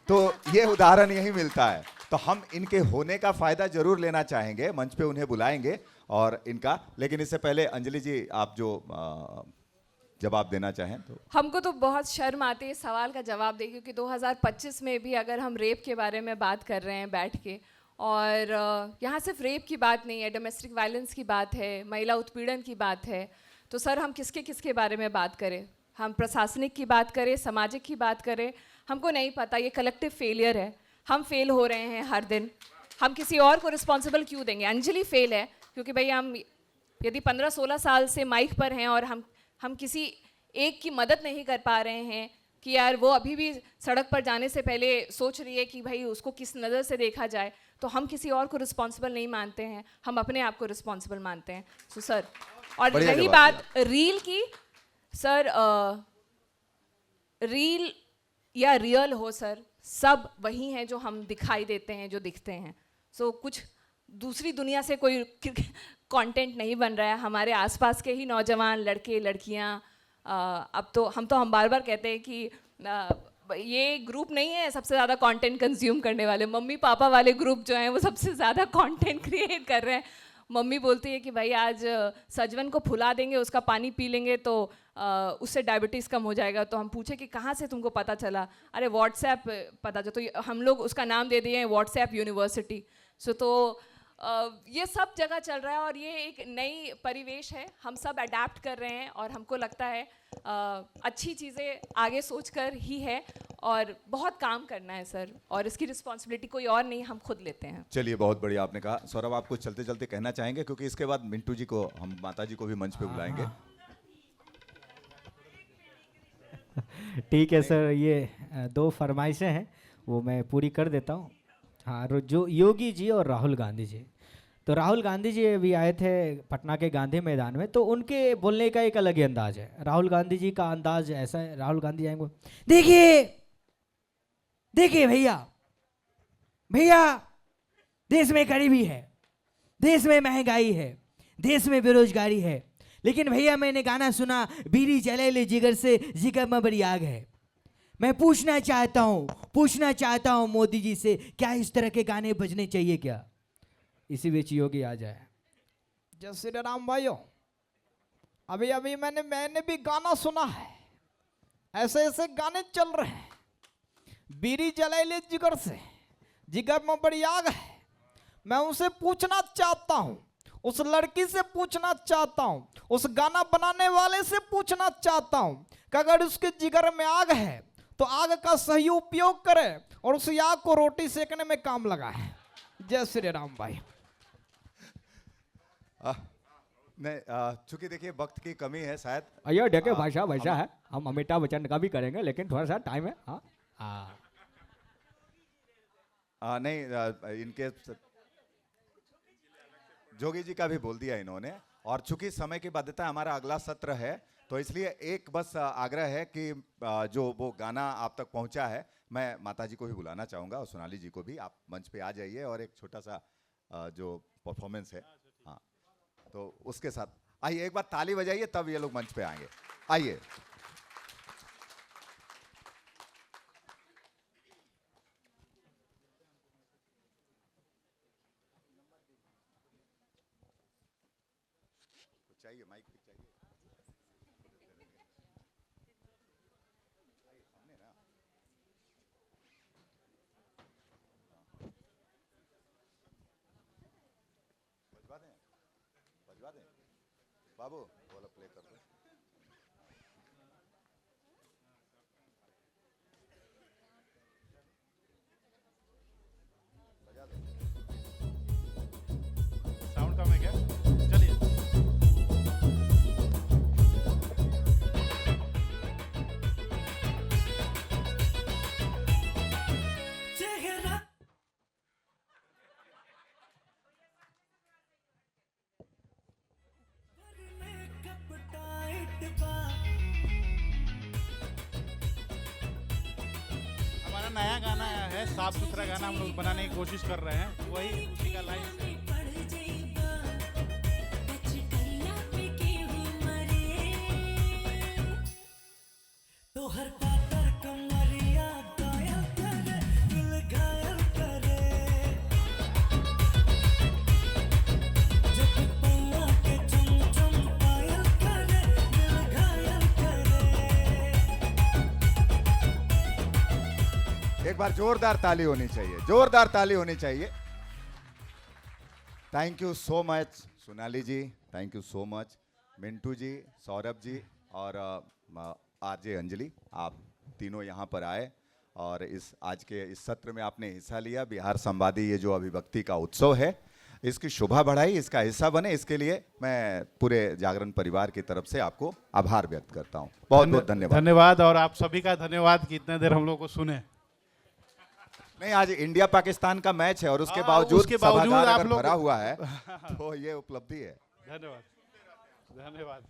तो ये उदाहरण यही मिलता है। तो हम इनके होने का फायदा जरूर लेना चाहेंगे, मंच पे उन्हें बुलाएंगे और इनका। लेकिन इससे पहले अंजलि जी आप जो जवाब देना चाहें तो। हमको तो बहुत शर्म आती है सवाल का जवाब दे, क्योंकि 2025 में भी अगर हम रेप के बारे में बात कर रहे हैं बैठ के, और यहाँ सिर्फ रेप की बात नहीं है, डोमेस्टिक वायलेंस की बात है, महिला उत्पीड़न की बात है, तो सर हम किसके बारे में बात करें? हम प्रशासनिक की बात करें, सामाजिक की बात करें? हमको नहीं पता, ये कलेक्टिव फेलियर है। हम फेल हो रहे हैं हर दिन, हम किसी और को रिस्पॉन्सिबल क्यों देंगे? अंजलि फेल है क्योंकि भाई हम यदि 15-16 साल से माइक पर हैं और हम किसी एक की मदद नहीं कर पा रहे हैं कि यार वो अभी भी सड़क पर जाने से पहले सोच रही है कि भाई उसको किस नज़र से देखा जाए, तो हम किसी और को रिस्पॉन्सिबल नहीं मानते हैं, हम अपने आप को रिस्पॉन्सिबल मानते हैं। सो सर, और रही बात रील की, सर रील या रियल हो सर, सब वही हैं जो हम दिखाई देते हैं, जो दिखते हैं। सो कुछ दूसरी दुनिया से कोई कंटेंट नहीं बन रहा है। हमारे आसपास के ही नौजवान लड़के लड़कियां, अब तो हम बार बार कहते हैं कि ये ग्रुप नहीं है सबसे ज़्यादा कंटेंट कंज्यूम करने वाले, मम्मी पापा वाले ग्रुप जो हैं वो सबसे ज़्यादा कंटेंट क्रिएट कर रहे हैं। मम्मी बोलती है कि भाई आज सजवन को फुला देंगे, उसका पानी पी लेंगे तो उससे डायबिटीज़ कम हो जाएगा। तो हम पूछे कि कहाँ से तुमको पता चला? अरे व्हाट्सएप पता चला। तो हम लोग उसका नाम दे दिए हैं व्हाट्सएप यूनिवर्सिटी। सो तो ये सब जगह चल रहा है और ये एक नई परिवेश है, हम सब अडेप्ट कर रहे हैं और हमको लगता है अच्छी चीज़ें आगे सोचकर ही है और बहुत काम करना है सर, और इसकी रिस्पॉन्सिबिलिटी कोई और नहीं, हम खुद लेते हैं। चलिए बहुत बढ़िया आपने कहा। सौरभ आप कुछ चलते चलते कहना चाहेंगे, क्योंकि इसके बाद मिंटू जी को, हम माता जी को भी मंच पे बुलाएंगे। ठीक है सर, ये 2 फरमाइशें हैं वो मैं पूरी कर देता हूँ। हाँ, जो योगी जी और राहुल गांधी जी, तो राहुल गांधी जी अभी आए थे पटना के गांधी मैदान में, तो उनके बोलने का एक अलग ही अंदाज है। राहुल गांधी जी का अंदाज ऐसा है, राहुल गांधी आएंगे, देखिए भैया देश में गरीबी है, देश में महंगाई है, देश में बेरोजगारी है, लेकिन भैया मैंने गाना सुना बीड़ी जले ले जिगर से, जिगर में बड़ी आग है। मैं पूछना चाहता हूँ मोदी जी से, क्या इस तरह के गाने बजने चाहिए क्या? इसी बीच योगी आ जाए, जय श्री राम भाइयों, अभी मैंने भी गाना सुना है, ऐसे गाने चल रहे हैं, बीड़ी जलाई ले जिगर से, जिगर में बड़ी आग है। मैं उनसे पूछना चाहता हूँ, उस लड़की से पूछना चाहता हूँ, उस गाना बनाने वाले से पूछना चाहता हूँ कि अगर उसके जिगर में आग है तो आग का सही उपयोग करे और उस आग को रोटी सेकने में काम लगाए। जय श्री राम भाई। नहीं, चूंकि देखिए वक्त की कमी है शायद। अयो देखिए भाषा वैसा है, हम अमिताभ बच्चन का भी करेंगे लेकिन थोड़ा सा टाइम है। हाँ नहीं इनके जोगी जी का भी बोल दिया इन्होंने, और चूंकि समय की बाध्यता हमारा अगला सत्र है, तो इसलिए एक बस आग्रह है कि जो वो गाना आप तक पहुंचा है, मैं माता जी को भी बुलाना चाहूँगा और सोनाली जी को भी, आप मंच पे आ जाइए और एक छोटा सा जो परफॉर्मेंस है, हाँ, तो उसके साथ आइए, एक बार ताली बजाइए तब ये लोग मंच पे आएंगे। आइए। चाहिए माइक भी चाहिए। हमने ना बजवा दें बाबू, बोला प्ले कर दो। बजा दो। साउंड कम है क्या? चलिए। हमारा नया गाना है, साफ सुथरा गाना हम लोग बनाने की कोशिश कर रहे हैं, वही उसी का लाइन है। एक बार जोरदार ताली होनी चाहिए, जोरदार ताली होनी चाहिए। Thank you so much Sonali ji, thank you so much Mintu ji, Saurabh ji और आरजे अंजलि, आप तीनों यहाँ पर आए और इस आज के इस सत्र में आपने हिस्सा लिया। बिहार संवादी ये जो अभिव्यक्ति का उत्सव है, इसकी शोभा बढ़ाई, इसका हिस्सा बने, इसके लिए मैं पूरे जागरण परिवार की तरफ से आपको आभार व्यक्त करता हूँ। बहुत बहुत धन्यवाद। धन्यवाद, और आप सभी का धन्यवाद कि इतने देर हम लोग को सुने। नहीं, आज इंडिया पाकिस्तान का मैच है और उसके बावजूद सभागार अगर भरा हुआ है तो ये उपलब्धि है। धन्यवाद, धन्यवाद।